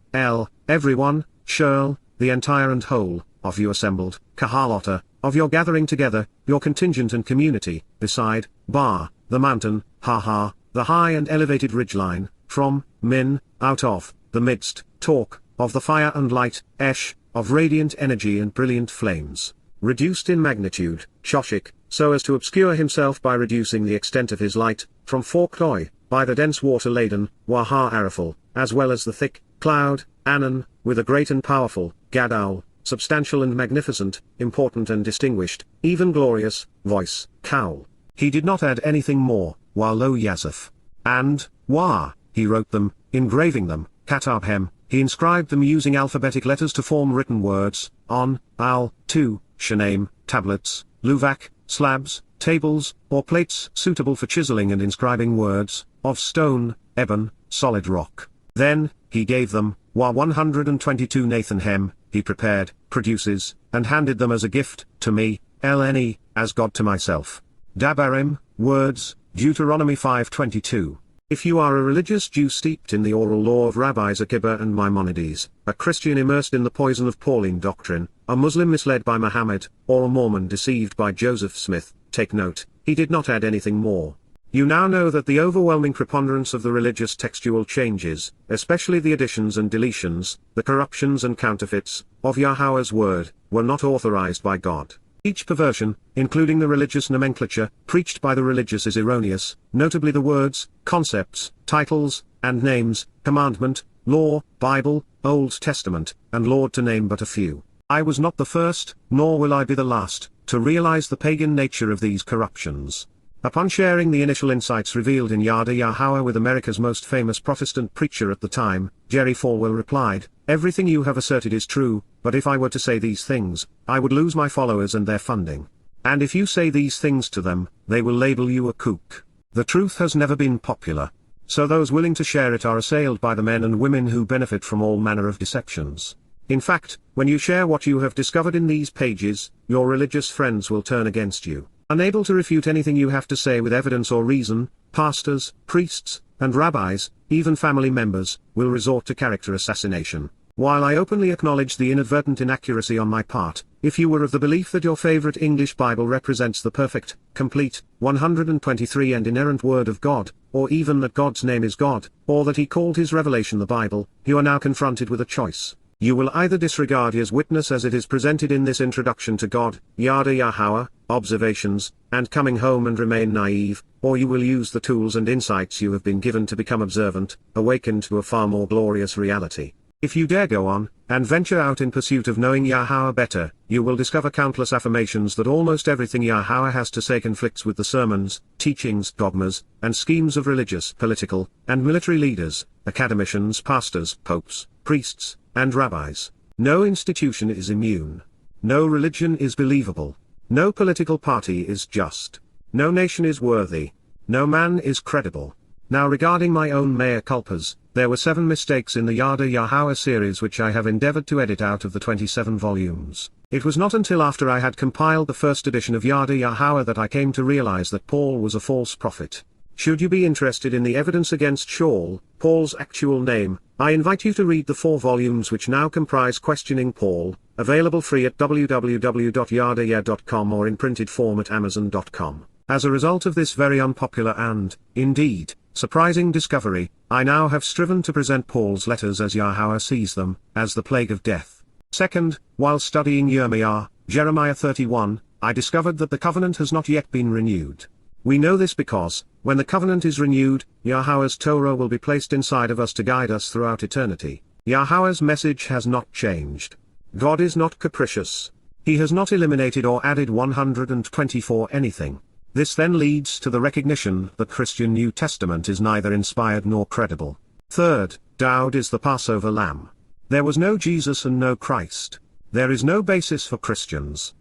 everyone, shurl, the entire and whole, of you assembled, kahalotta, of your gathering together, your contingent and community, beside, bar, the mountain, ha, the high and elevated ridgeline, from, min, out of, the midst, talk, of the fire and light, esh, of radiant energy and brilliant flames, reduced in magnitude, Choq, so as to obscure himself by reducing the extent of his light, from forked oy, by the dense water-laden, waha araful, as well as the thick, cloud, anon, with a great and powerful, gadol, substantial and magnificent, important and distinguished, even glorious, voice, cowl. He did not add anything more, wa lo yazaf. And, wa, he wrote them, engraving them, katabhem, he inscribed them using alphabetic letters to form written words, on, al, 2, shanaim, tablets, luvak, slabs, tables, or plates suitable for chiseling and inscribing words, of stone, ebon, solid rock. Then, he gave them, wa 122 Nathanhem, he prepared, produces, and handed them as a gift, to me, LNE, as God to myself. Devarim, words, Deuteronomy 5:22. If you are a religious Jew steeped in the oral law of Rabbis Akiba and Maimonides, a Christian immersed in the poison of Pauline Doctrine, a Muslim misled by Muhammad, or a Mormon deceived by Joseph Smith, take note, he did not add anything more. You now know that the overwhelming preponderance of the religious textual changes, especially the additions and deletions, the corruptions and counterfeits, of Yahowah's word, were not authorized by God. Each perversion, including the religious nomenclature, preached by the religious is erroneous, notably the words, concepts, titles, and names, commandment, law, Bible, Old Testament, and Lord to name but a few. I was not the first, nor will I be the last, to realize the pagan nature of these corruptions. Upon sharing the initial insights revealed in Yada Yahowah with America's most famous Protestant preacher at the time, Jerry Falwell replied, "Everything you have asserted is true, but if I were to say these things, I would lose my followers and their funding. And if you say these things to them, they will label you a kook." The truth has never been popular. So those willing to share it are assailed by the men and women who benefit from all manner of deceptions. In fact, when you share what you have discovered in these pages, your religious friends will turn against you. Unable to refute anything you have to say with evidence or reason, pastors, priests, and rabbis, even family members, will resort to character assassination. While I openly acknowledge the inadvertent inaccuracy on my part, if you were of the belief that your favorite English Bible represents the perfect, complete, 123 and inerrant Word of God, or even that God's name is God, or that He called His revelation the Bible, you are now confronted with a choice. You will either disregard His witness as it is presented in this introduction to God, Yada Yahowah, observations, and coming home and remain naive, or you will use the tools and insights you have been given to become observant, awakened to a far more glorious reality. If you dare go on, and venture out in pursuit of knowing Yahowah better, you will discover countless affirmations that almost everything Yahowah has to say conflicts with the sermons, teachings, dogmas, and schemes of religious, political, and military leaders, academicians, pastors, popes, priests, and rabbis. No institution is immune. No religion is believable. No political party is just. No nation is worthy. No man is credible. Now regarding my own mea culpas, there were 7 mistakes in the Yada Yahowah series which I have endeavored to edit out of the 27 volumes. It was not until after I had compiled the first edition of Yada Yahowah that I came to realize that Paul was a false prophet. Should you be interested in the evidence against Shaul, Paul's actual name, I invite you to read the 4 volumes which now comprise Questioning Paul, available free at www.yadayah.com or in printed form at amazon.com. As a result of this very unpopular and, indeed, surprising discovery, I now have striven to present Paul's letters as Yahowah sees them, as the plague of death. Second, while studying Jeremiah 31, I discovered that the covenant has not yet been renewed. We know this because, when the covenant is renewed, Yahowah's Torah will be placed inside of us to guide us throughout eternity. Yahowah's message has not changed. God is not capricious. He has not eliminated or added 124 anything. This then leads to the recognition that Christian New Testament is neither inspired nor credible. Third, Daud is the Passover lamb. There was no Jesus and no Christ. There is no basis for Christians.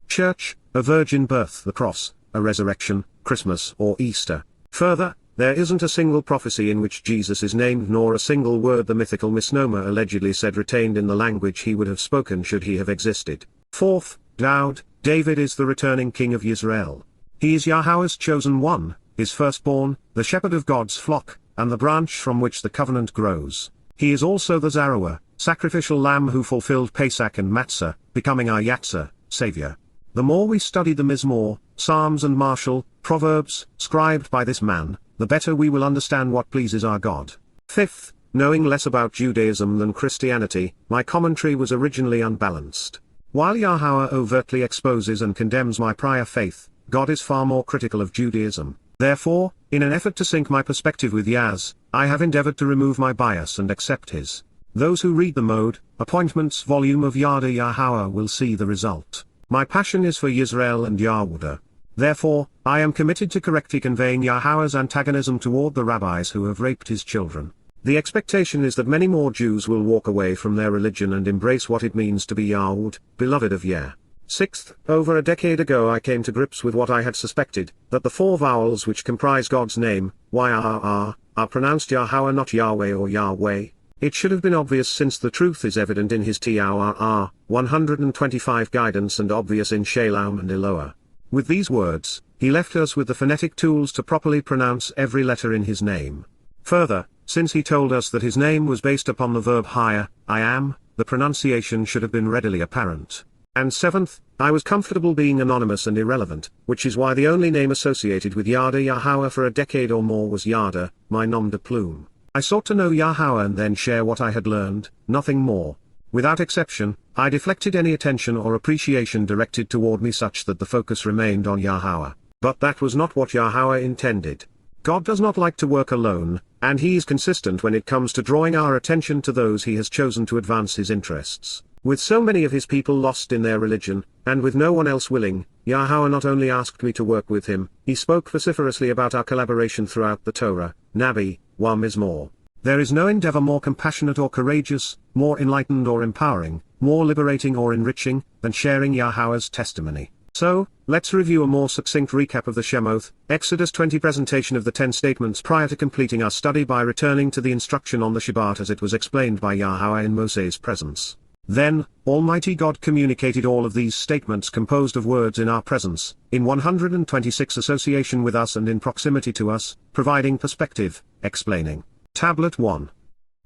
Church, a virgin birth, the cross, a resurrection, Christmas or Easter. Further, there isn't a single prophecy in which Jesus is named nor a single word the mythical misnomer allegedly said retained in the language he would have spoken should he have existed. Fourth, David is the returning King of Yisra'el. He is Yahowah's chosen one, his firstborn, the shepherd of God's flock, and the branch from which the covenant grows. He is also the Zarawah, sacrificial lamb who fulfilled Pesach and Matzah, becoming our Yatzah, Savior. The more we study the Mizmor, Psalms and Martial, Proverbs, scribed by this man, the better we will understand what pleases our God. Fifth, knowing less about Judaism than Christianity, my commentary was originally unbalanced. While Yahowah overtly exposes and condemns my prior faith, God is far more critical of Judaism. Therefore, in an effort to sync my perspective with Yah's, I have endeavored to remove my bias and accept his. Those who read the Mode, Appointments volume of Yada Yahowah will see the result. My passion is for Yisrael and Yahudah. Therefore, I am committed to correctly conveying Yahowah's antagonism toward the rabbis who have raped his children. The expectation is that many more Jews will walk away from their religion and embrace what it means to be Yahud, beloved of Yah. Sixth, over a decade ago I came to grips with what I had suspected, that the 4 vowels which comprise God's name, YRR, are pronounced Yahowah not Yahweh or Yahweh. It should have been obvious since the truth is evident in his Towrah 125 guidance and obvious in Shalom and Eloah. With these words, he left us with the phonetic tools to properly pronounce every letter in his name. Further, since he told us that his name was based upon the verb hire, I am, the pronunciation should have been readily apparent. And seventh, I was comfortable being anonymous and irrelevant, which is why the only name associated with Yada Yahowah for a decade or more was Yada, my nom de plume. I sought to know Yahowah and then share what I had learned, nothing more. Without exception, I deflected any attention or appreciation directed toward me such that the focus remained on Yahowah. But that was not what Yahowah intended. God does not like to work alone, and he is consistent when it comes to drawing our attention to those he has chosen to advance his interests. With so many of his people lost in their religion, and with no one else willing, Yahowah not only asked me to work with him, he spoke vociferously about our collaboration throughout the Torah, Nabi, wa Mizmor. There is no endeavor more compassionate or courageous, more enlightened or empowering, more liberating or enriching, than sharing Yahowah's testimony. So, let's review a more succinct recap of the Shemoth, Exodus 20 presentation of the 10 statements prior to completing our study by returning to the instruction on the Shabat as it was explained by Yahowah in Moseh's presence. Then, Almighty God communicated all of these statements composed of words in our presence, in 126 association with us and in proximity to us, providing perspective, explaining. Tablet 1.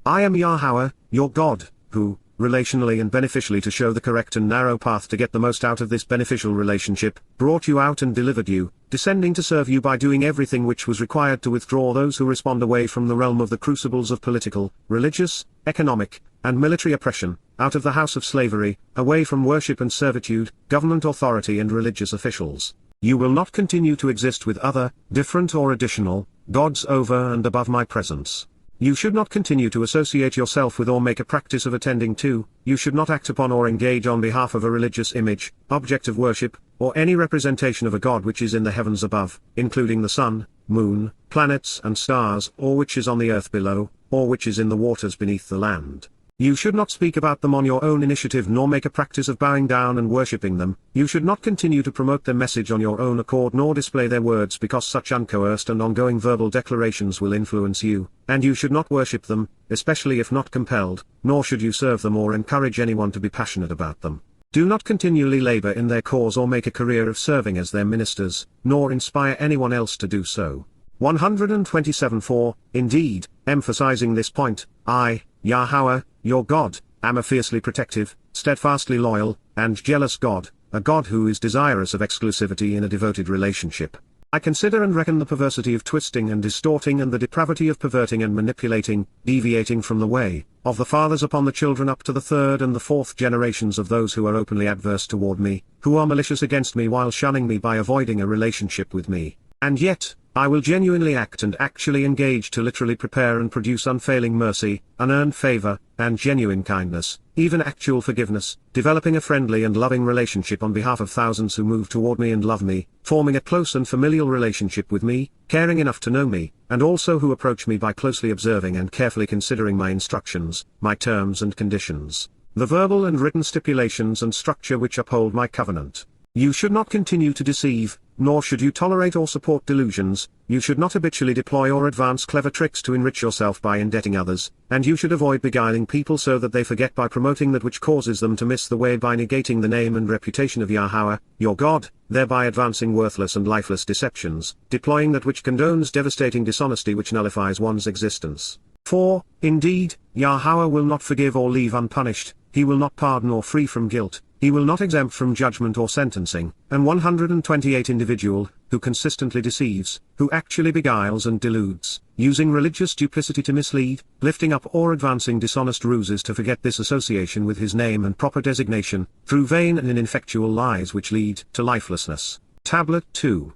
I am Yahowah, your God, who, relationally and beneficially to show the correct and narrow path to get the most out of this beneficial relationship, brought you out and delivered you, descending to serve you by doing everything which was required to withdraw those who respond away from the realm of the crucibles of political, religious, economic, and military oppression, out of the house of slavery, away from worship and servitude, government authority and religious officials. You will not continue to exist with other, different or additional, gods over and above my presence. You should not continue to associate yourself with or make a practice of attending to, you should not act upon or engage on behalf of a religious image, object of worship, or any representation of a god which is in the heavens above, including the sun, moon, planets and stars, or which is on the earth below, or which is in the waters beneath the land. You should not speak about them on your own initiative nor make a practice of bowing down and worshipping them. You should not continue to promote their message on your own accord nor display their words because such uncoerced and ongoing verbal declarations will influence you, and you should not worship them, especially if not compelled, nor should you serve them or encourage anyone to be passionate about them. Do not continually labor in their cause or make a career of serving as their ministers, nor inspire anyone else to do so. 127:4, indeed, emphasizing this point, I, Yahowah, your God, am a fiercely protective, steadfastly loyal, and jealous God, a God who is desirous of exclusivity in a devoted relationship. I consider and reckon the perversity of twisting and distorting and the depravity of perverting and manipulating, deviating from the way, of the fathers upon the children up to the third and the fourth generations of those who are openly adverse toward me, who are malicious against me while shunning me by avoiding a relationship with me. And yet, I will genuinely act and actually engage to literally prepare and produce unfailing mercy, unearned favor, and genuine kindness, even actual forgiveness, developing a friendly and loving relationship on behalf of thousands who move toward me and love me, forming a close and familial relationship with me, caring enough to know me, and also who approach me by closely observing and carefully considering my instructions, my terms and conditions, the verbal and written stipulations and structure which uphold my covenant. You should not continue to deceive, nor should you tolerate or support delusions, you should not habitually deploy or advance clever tricks to enrich yourself by indebting others, and you should avoid beguiling people so that they forget by promoting that which causes them to miss the way by negating the name and reputation of Yahowah, your God, thereby advancing worthless and lifeless deceptions, deploying that which condones devastating dishonesty which nullifies one's existence. For, indeed, Yahowah will not forgive or leave unpunished, he will not pardon or free from guilt, he will not exempt from judgment or sentencing, and 128 individual, who consistently deceives, who actually beguiles and deludes, using religious duplicity to mislead, lifting up or advancing dishonest ruses to forget this association with his name and proper designation, through vain and ineffectual lies which lead to lifelessness. Tablet 2.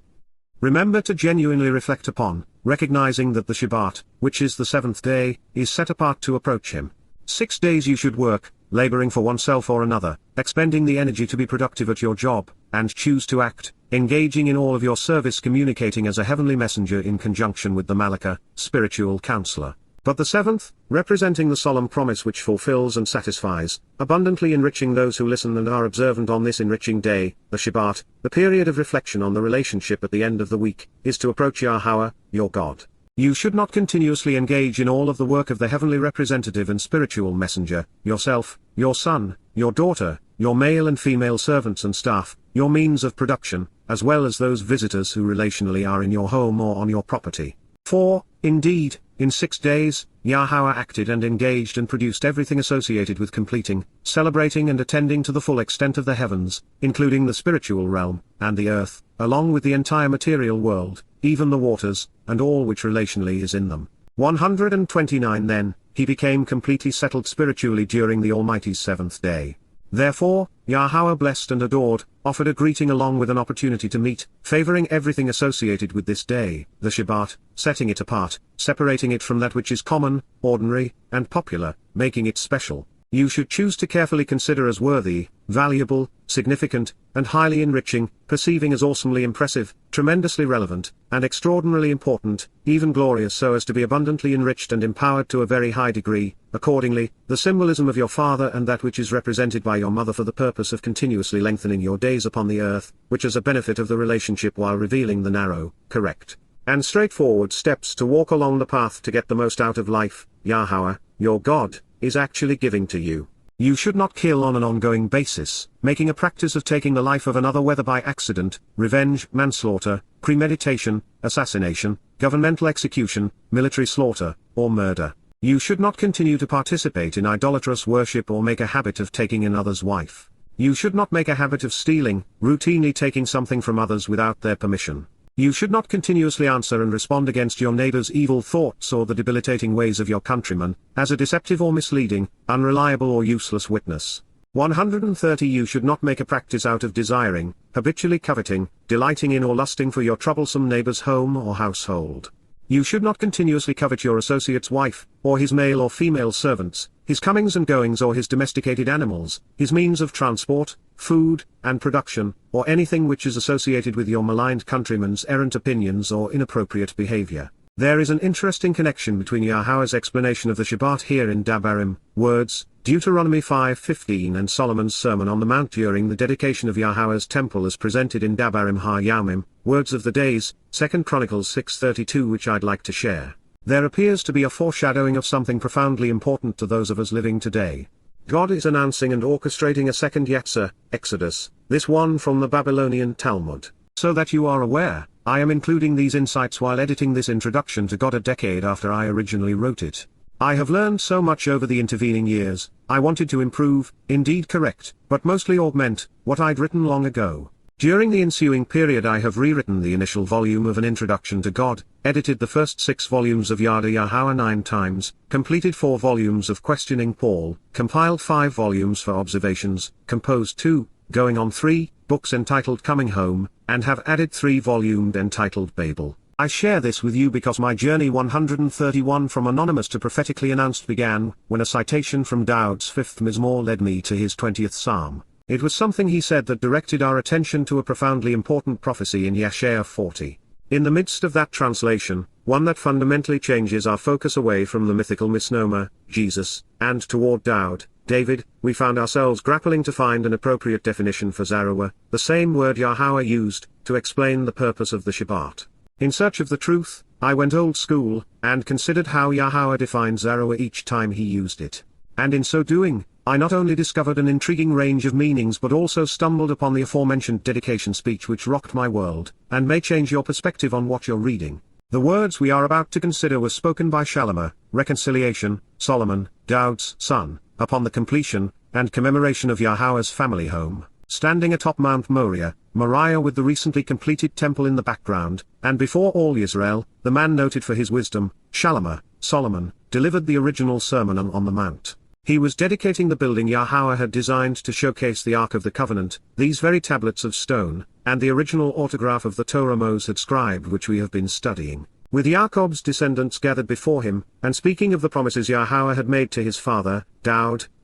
Remember to genuinely reflect upon, recognizing that the Shabat, which is the seventh day, is set apart to approach him. 6 days you should work, laboring for oneself or another, expending the energy to be productive at your job, and choose to act, engaging in all of your service communicating as a heavenly messenger in conjunction with the Malaka, spiritual counselor. But the seventh, representing the solemn promise which fulfills and satisfies, abundantly enriching those who listen and are observant on this enriching day, the Shabat, the period of reflection on the relationship at the end of the week, is to approach Yahowah, your God. You should not continuously engage in all of the work of the heavenly representative and spiritual messenger, yourself, your son, your daughter, your male and female servants and staff, your means of production, as well as those visitors who relationally are in your home or on your property. For, Indeed, in 6 days, Yahowah acted and engaged and produced everything associated with completing, celebrating and attending to the full extent of the heavens, including the spiritual realm, and the earth, along with the entire material world, even the waters, and all which relationally is in them. 129 Then, he became completely settled spiritually during the Almighty's 7th day. Therefore, Yahowah blessed and adored, offered a greeting along with an opportunity to meet, favoring everything associated with this day, the Shabat, setting it apart, separating it from that which is common, ordinary, and popular, making it special. You should choose to carefully consider as worthy, valuable, significant, and highly enriching, perceiving as awesomely impressive, tremendously relevant, and extraordinarily important, even glorious so as to be abundantly enriched and empowered to a very high degree, accordingly, the symbolism of your father and that which is represented by your mother for the purpose of continuously lengthening your days upon the earth, which is a benefit of the relationship while revealing the narrow, correct, and straightforward steps to walk along the path to get the most out of life, Yahowah, your God, is actually giving to you. You should not kill on an ongoing basis, making a practice of taking the life of another whether by accident, revenge, manslaughter, premeditation, assassination, governmental execution, military slaughter, or murder. You should not continue to participate in idolatrous worship or make a habit of taking another's wife. You should not make a habit of stealing, routinely taking something from others without their permission. You should not continuously answer and respond against your neighbor's evil thoughts or the debilitating ways of your countrymen, as a deceptive or misleading, unreliable or useless witness. 130 You should not make a practice out of desiring, habitually coveting, delighting in or lusting for your troublesome neighbor's home or household. You should not continuously covet your associate's wife, or his male or female servants, his comings and goings or his domesticated animals, his means of transport, food, and production, or anything which is associated with your maligned countrymen's errant opinions or inappropriate behavior. There is an interesting connection between Yahowah's explanation of the Shabbat here in Devarim, words, Deuteronomy 5:15 and Solomon's Sermon on the Mount during the dedication of Yahowah's temple as presented in Devarim ha-Yamim, Words of the Days, 2 Chronicles 6:32 which I'd like to share. There appears to be a foreshadowing of something profoundly important to those of us living today. God is announcing and orchestrating a second Yetzirah, Exodus, this one from the Babylonian Talmud. So that you are aware, I am including these insights while editing this introduction to God a decade after I originally wrote it. I have learned so much over the intervening years, I wanted to improve, indeed correct, but mostly augment, what I'd written long ago. During the ensuing period I have rewritten the initial volume of An Introduction to God, edited the first 6 volumes of Yada Yahowah 9 times, completed 4 volumes of Questioning Paul, compiled 5 volumes for Observations, composed 2, going on 3, books entitled Coming Home, and have added 3-volumed entitled Babel. I share this with you because my journey 131 from anonymous to prophetically announced began, when a citation from Daud's 5th Mizmor led me to his 20th Psalm. It was something he said that directed our attention to a profoundly important prophecy in Yeshaya 40. In the midst of that translation, one that fundamentally changes our focus away from the mythical misnomer, Jesus, and toward Daud, David, we found ourselves grappling to find an appropriate definition for Zarewah, the same word Yahowah used, to explain the purpose of the Shabbat. In search of the truth, I went old school, and considered how Yahowah defined Zarewah each time he used it. And in so doing, I not only discovered an intriguing range of meanings but also stumbled upon the aforementioned dedication speech which rocked my world, and may change your perspective on what you're reading. The words we are about to consider were spoken by Shalomah, reconciliation, Solomon, Daud's son, upon the completion, and commemoration of Yahowah's family home, standing atop Mount Moriah with the recently completed temple in the background, and before all Yisrael, the man noted for his wisdom, Shalomah, Solomon, delivered the original sermon on the Mount. He was dedicating the building Yahowah had designed to showcase the Ark of the Covenant, these very tablets of stone, and the original autograph of the Torah Moseh had scribed which we have been studying. With Yaakov's descendants gathered before him, and speaking of the promises Yahowah had made to his father,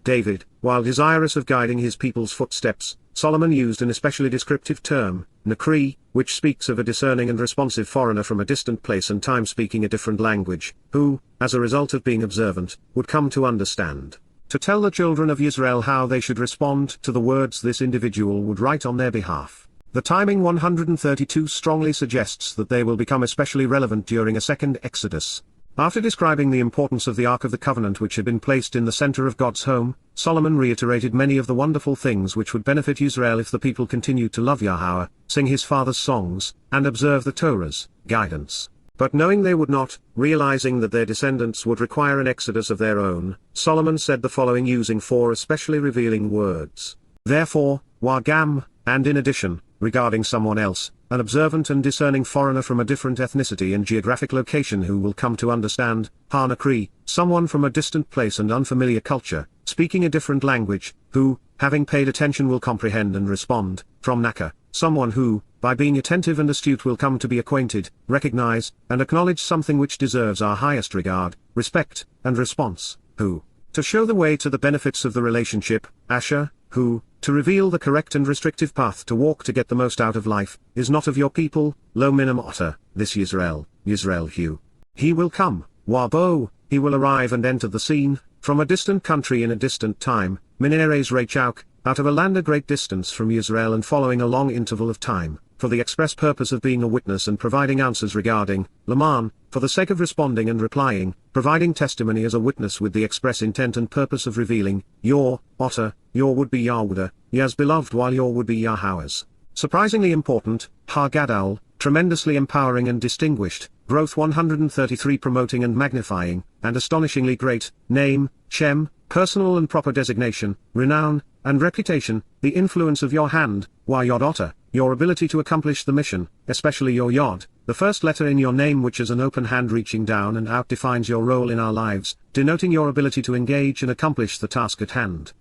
David, while desirous of guiding his people's footsteps, Solomon used an especially descriptive term, Nakri, which speaks of a discerning and responsive foreigner from a distant place and time speaking a different language, who, as a result of being observant, would come to understand. To tell the children of Yisrael how they should respond to the words this individual would write on their behalf. The timing 132 strongly suggests that they will become especially relevant during a second Exodus. After describing the importance of the Ark of the Covenant which had been placed in the center of God's home, Solomon reiterated many of the wonderful things which would benefit Israel if the people continued to love Yahowah, sing his father's songs, and observe the Torah's guidance. But knowing they would not, realizing that their descendants would require an exodus of their own, Solomon said the following using 4 especially revealing words. Therefore, Wagam, and in addition, regarding someone else, an observant and discerning foreigner from a different ethnicity and geographic location who will come to understand, Hanakri, someone from a distant place and unfamiliar culture, speaking a different language, who, having paid attention will comprehend and respond, from Naka, someone who, by being attentive and astute will come to be acquainted, recognize, and acknowledge something which deserves our highest regard, respect, and response, who, to show the way to the benefits of the relationship, Asher, who, to reveal the correct and restrictive path to walk to get the most out of life, is not of your people, lo minim otter, this Yisrael Hugh. He will come, Wabo, he will arrive and enter the scene, from a distant country in a distant time, Mineres Re Choq, out of a land a great distance from Yisrael and following a long interval of time, for the express purpose of being a witness and providing answers regarding, Laman, for the sake of responding and replying, providing testimony as a witness with the express intent and purpose of revealing, your, otter, your would-be Yahweh, Yah's beloved while your would-be Yahweh's. Surprisingly important, Ha-Gadol, tremendously empowering and distinguished, growth 133 promoting and magnifying, and astonishingly great, name, Shem, personal and proper designation, renown, and reputation, the influence of your hand, Yod otter, your ability to accomplish the mission, especially your Yod, the first letter in your name which is an open hand reaching down and out defines your role in our lives, denoting your ability to engage and accomplish the task at hand.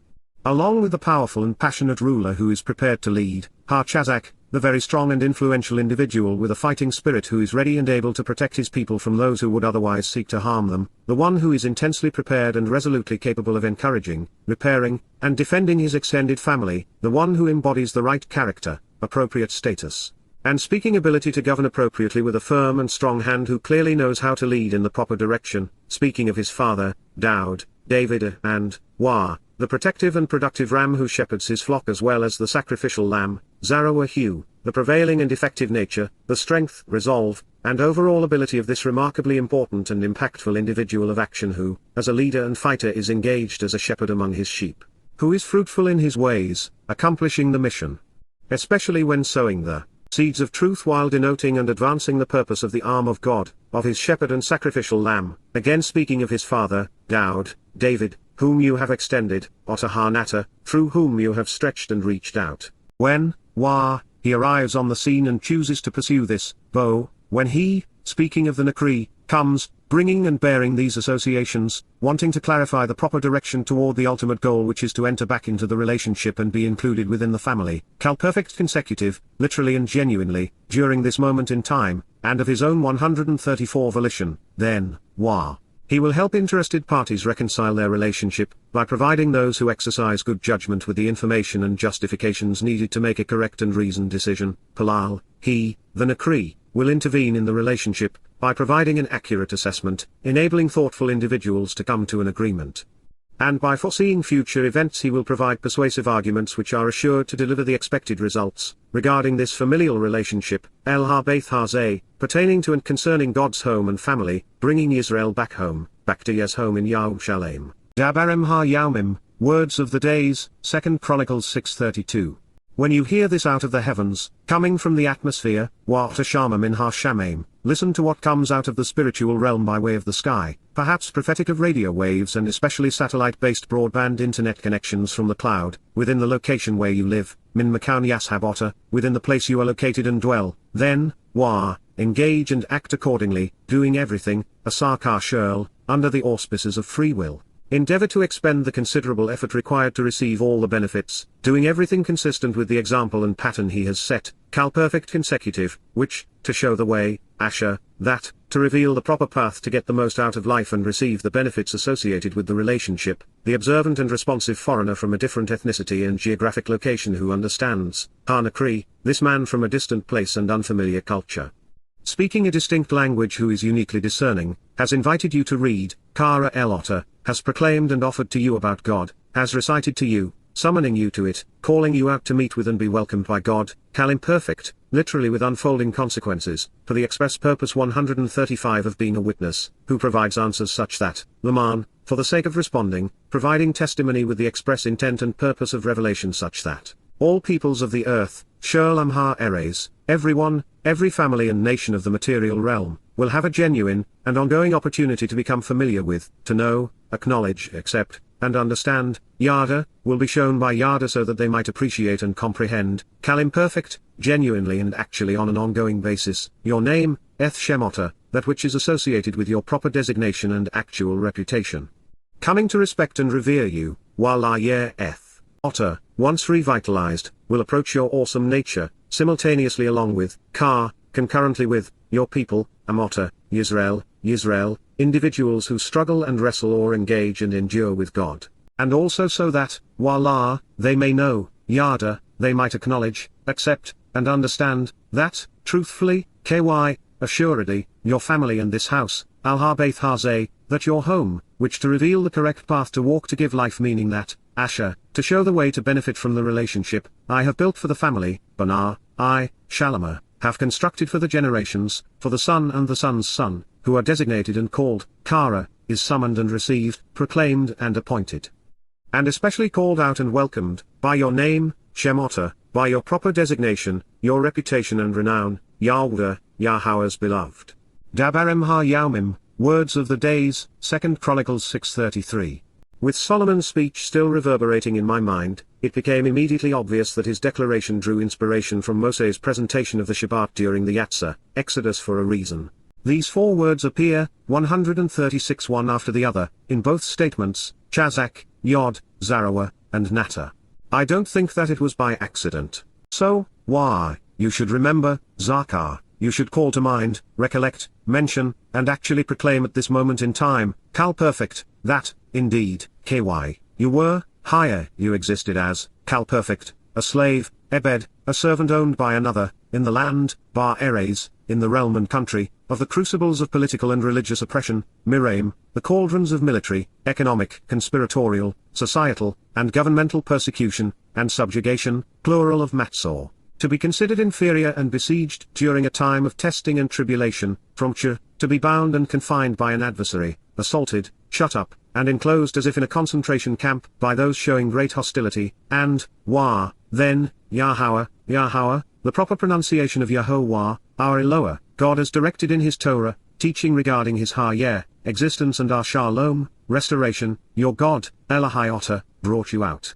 Along with the powerful and passionate ruler who is prepared to lead, Ha-Chazak, the very strong and influential individual with a fighting spirit who is ready and able to protect his people from those who would otherwise seek to harm them, the one who is intensely prepared and resolutely capable of encouraging, repairing, and defending his extended family, the one who embodies the right character, appropriate status, and speaking ability to govern appropriately with a firm and strong hand who clearly knows how to lead in the proper direction, speaking of his father, David, and, Wah, the protective and productive ram who shepherds his flock as well as the sacrificial lamb, Zarawahu, the prevailing and effective nature, the strength, resolve, and overall ability of this remarkably important and impactful individual of action who, as a leader and fighter is engaged as a shepherd among his sheep, who is fruitful in his ways, accomplishing the mission, especially when sowing the seeds of truth while denoting and advancing the purpose of the arm of God, of his shepherd and sacrificial lamb, again speaking of his father, David, whom you have extended, Otahanata, through whom you have stretched and reached out. When, he arrives on the scene and chooses to pursue this, when he, speaking of the Nakri, comes, bringing and bearing these associations, wanting to clarify the proper direction toward the ultimate goal which is to enter back into the relationship and be included within the family, perfect consecutive, literally and genuinely, during this moment in time, and of his own 134 volition, then, he will help interested parties reconcile their relationship, by providing those who exercise good judgment with the information and justifications needed to make a correct and reasoned decision. Palal, he, the Nakri, will intervene in the relationship, by providing an accurate assessment, enabling thoughtful individuals to come to an agreement. And by foreseeing future events he will provide persuasive arguments which are assured to deliver the expected results, regarding this familial relationship, El Ha-Baith Ha-Zeh, pertaining to and concerning God's home and family, bringing Yisrael back to Yah's home in Yerushalayim. Dabarem Ha-Yaumim, words of the days, 2 Chronicles 6:32. When you hear this out of the heavens, coming from the atmosphere, Wa-Tashama min Ha-Shamaim, listen to what comes out of the spiritual realm by way of the sky, perhaps prophetic of radio waves and especially satellite-based broadband internet connections from the cloud, within the location where you live, min Makan Yashabota, within the place you are located and dwell, then, engage and act accordingly, doing everything, Asakar Shurl, under the auspices of free will. Endeavor to expend the considerable effort required to receive all the benefits, doing everything consistent with the example and pattern he has set, perfect consecutive, which, to show the way, Asher, that, to reveal the proper path to get the most out of life and receive the benefits associated with the relationship, the observant and responsive foreigner from a different ethnicity and geographic location who understands, Hanakri, this man from a distant place and unfamiliar culture, speaking a distinct language who is uniquely discerning, has invited you to read, Kara El Otter, has proclaimed and offered to you about God, has recited to you, summoning you to it, calling you out to meet with and be welcomed by God, imperfect, literally with unfolding consequences, for the express purpose 135 of being a witness, who provides answers such that, Laman, for the sake of responding, providing testimony with the express intent and purpose of revelation such that, all peoples of the earth, Shurlam Ha Eres, everyone, every family and nation of the material realm, will have a genuine and ongoing opportunity to become familiar with, to know, acknowledge, accept, and understand. Yada will be shown by Yada so that they might appreciate and comprehend, Kal imperfect, genuinely and actually on an ongoing basis, your name, Eth Shemota, that which is associated with your proper designation and actual reputation. Coming to respect and revere you, while Yer Eth Otter, once revitalized, will approach your awesome nature, simultaneously along with, concurrently with, your people, Amota, Yisrael, individuals who struggle and wrestle or engage and endure with God. And also so that, while they may know, Yada, they might acknowledge, accept, and understand, that, truthfully, assuredly, your family and this house, Al-Har-Beth Hazeh, that your home, which to reveal the correct path to walk to give life meaning that, Asher, to show the way to benefit from the relationship, I have built for the family, Banar, Shalomah, have constructed for the generations, for the son and the son's son, who are designated and called, Kara, is summoned and received, proclaimed and appointed. And especially called out and welcomed, by your name, Shemota, by your proper designation, your reputation and renown, Yahweh, Yahweh's beloved. Dabarem ha-Yaumim, words of the days, 2 Chronicles 6:33. With Solomon's speech still reverberating in my mind, it became immediately obvious that his declaration drew inspiration from Moseh's presentation of the Shabat during the Yatzah, Exodus for a reason. These four words appear, 136 one after the other, in both statements, Chazak, Yod, Zarawa, and Nata. I don't think that it was by accident. So, you should remember, Zakar, you should call to mind, recollect, mention, and actually proclaim at this moment in time, Kal perfect, that, indeed, you were, you existed as, Kal perfect, a slave, Ebed, a servant owned by another, in the land, Bar Eres, in the realm and country, of the crucibles of political and religious oppression, Miraim, the cauldrons of military, economic, conspiratorial, societal, and governmental persecution, and subjugation, plural of Matzor. To be considered inferior and besieged during a time of testing and tribulation, from to be bound and confined by an adversary, assaulted, shut up, and enclosed as if in a concentration camp by those showing great hostility, and, then, Yahowah, the proper pronunciation of Yahowah, our Eloah, God as directed in his Torah, teaching regarding his existence and our Shalom, restoration, your God, Elohai Otter, brought you out.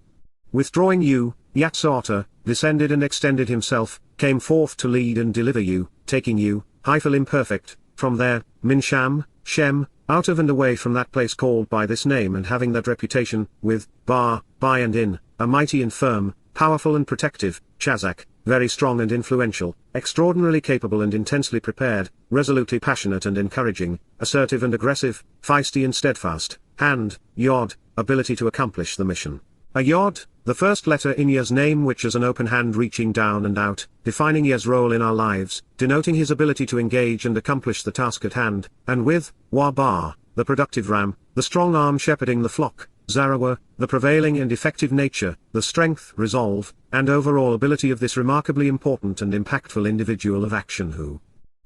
Withdrawing you, Yatzah descended and extended himself, came forth to lead and deliver you, taking you, Hyphal imperfect, from there, Minsham, Shem, out of and away from that place called by this name and having that reputation, with, by and in, a mighty and firm, powerful and protective, Chazak, very strong and influential, extraordinarily capable and intensely prepared, resolutely passionate and encouraging, assertive and aggressive, feisty and steadfast, and, Yod, ability to accomplish the mission. A Yod, the first letter in Yah's name which is an open hand reaching down and out, defining Yah's role in our lives, denoting his ability to engage and accomplish the task at hand, and with, Bar, the productive ram, the strong arm shepherding the flock, Zarawa, the prevailing and effective nature, the strength, resolve, and overall ability of this remarkably important and impactful individual of action who,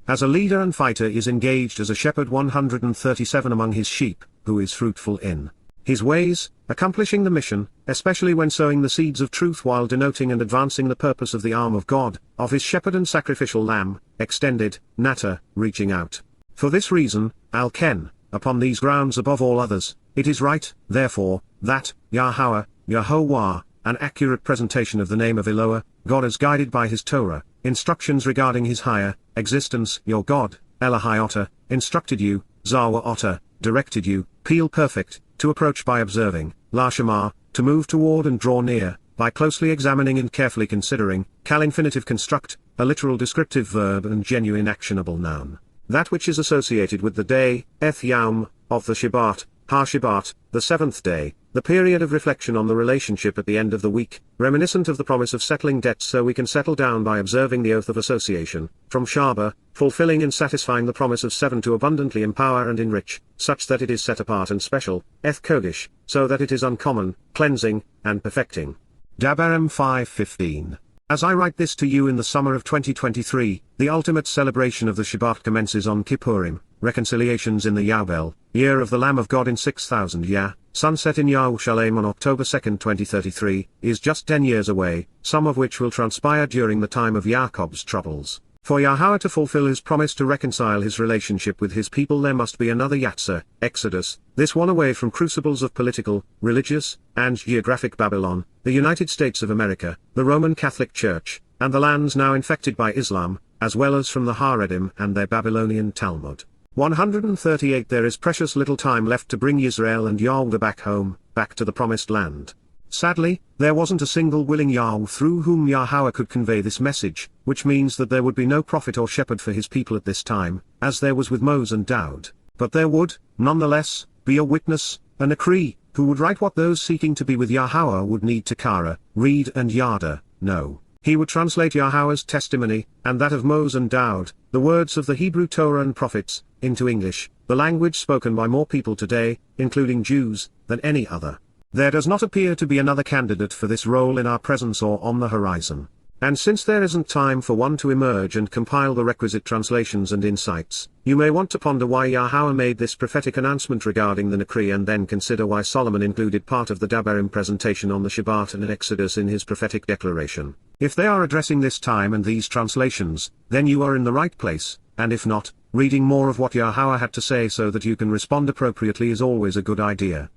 as a leader and fighter is engaged as a shepherd 137 among his sheep, who is fruitful in his ways, accomplishing the mission, especially when sowing the seeds of truth while denoting and advancing the purpose of the arm of God, of his shepherd and sacrificial lamb, extended, Nata, reaching out. For this reason, Al-Ken, upon these grounds above all others, it is right, therefore, that, Yahowah, an accurate presentation of the name of Eloah, God as guided by his Torah, instructions regarding his higher existence, your God, Elohai Otter, instructed you, Zawa Otter, directed you, Peel perfect, to approach by observing, La Shamar, to move toward and draw near, by closely examining and carefully considering, Kal infinitive construct, a literal descriptive verb and genuine actionable noun. That which is associated with the day, Eth Yaum, of the Shabat, Ha-Shabat, the seventh day, the period of reflection on the relationship at the end of the week, reminiscent of the promise of settling debts so we can settle down by observing the oath of association, from Shabat, fulfilling and satisfying the promise of 7 to abundantly empower and enrich, such that it is set apart and special, Eth Kodesh, so that it is uncommon, cleansing, and perfecting. Dabarem 5:15. As I write this to you in the summer of 2023, the ultimate celebration of the Shabbat commences on Kippurim, reconciliations in the Yobel, year of the Lamb of God in 6000 Yah, sunset in Yerushalayim on October 2, 2033, is just 10 years away, some of which will transpire during the time of Jacob's troubles. For Yahowah to fulfill his promise to reconcile his relationship with his people, there must be another Yatzah, Exodus, this one away from crucibles of political, religious, and geographic Babylon, the United States of America, the Roman Catholic Church, and the lands now infected by Islam, as well as from the Haredim and their Babylonian Talmud. 138 There is precious little time left to bring Yisrael and Yahowah back home, back to the promised land. Sadly, there wasn't a single willing Yahowah through whom Yahowah could convey this message, which means that there would be no prophet or shepherd for his people at this time, as there was with Moses and Daud. But there would, nonetheless, be a witness, a Nakri, who would write what those seeking to be with Yahowah would need to Kara, read and Yada, know. He would translate Yahowah's testimony, and that of Moses and Daud, the words of the Hebrew Torah and prophets, into English, the language spoken by more people today, including Jews, than any other. There does not appear to be another candidate for this role in our presence or on the horizon. And since there isn't time for one to emerge and compile the requisite translations and insights, you may want to ponder why Yahowah made this prophetic announcement regarding the Nakri, and then consider why Solomon included part of the Dabarim presentation on the Shabat and Exodus in his prophetic declaration. If they are addressing this time and these translations, then you are in the right place, and if not, reading more of what Yahowah had to say so that you can respond appropriately is always a good idea.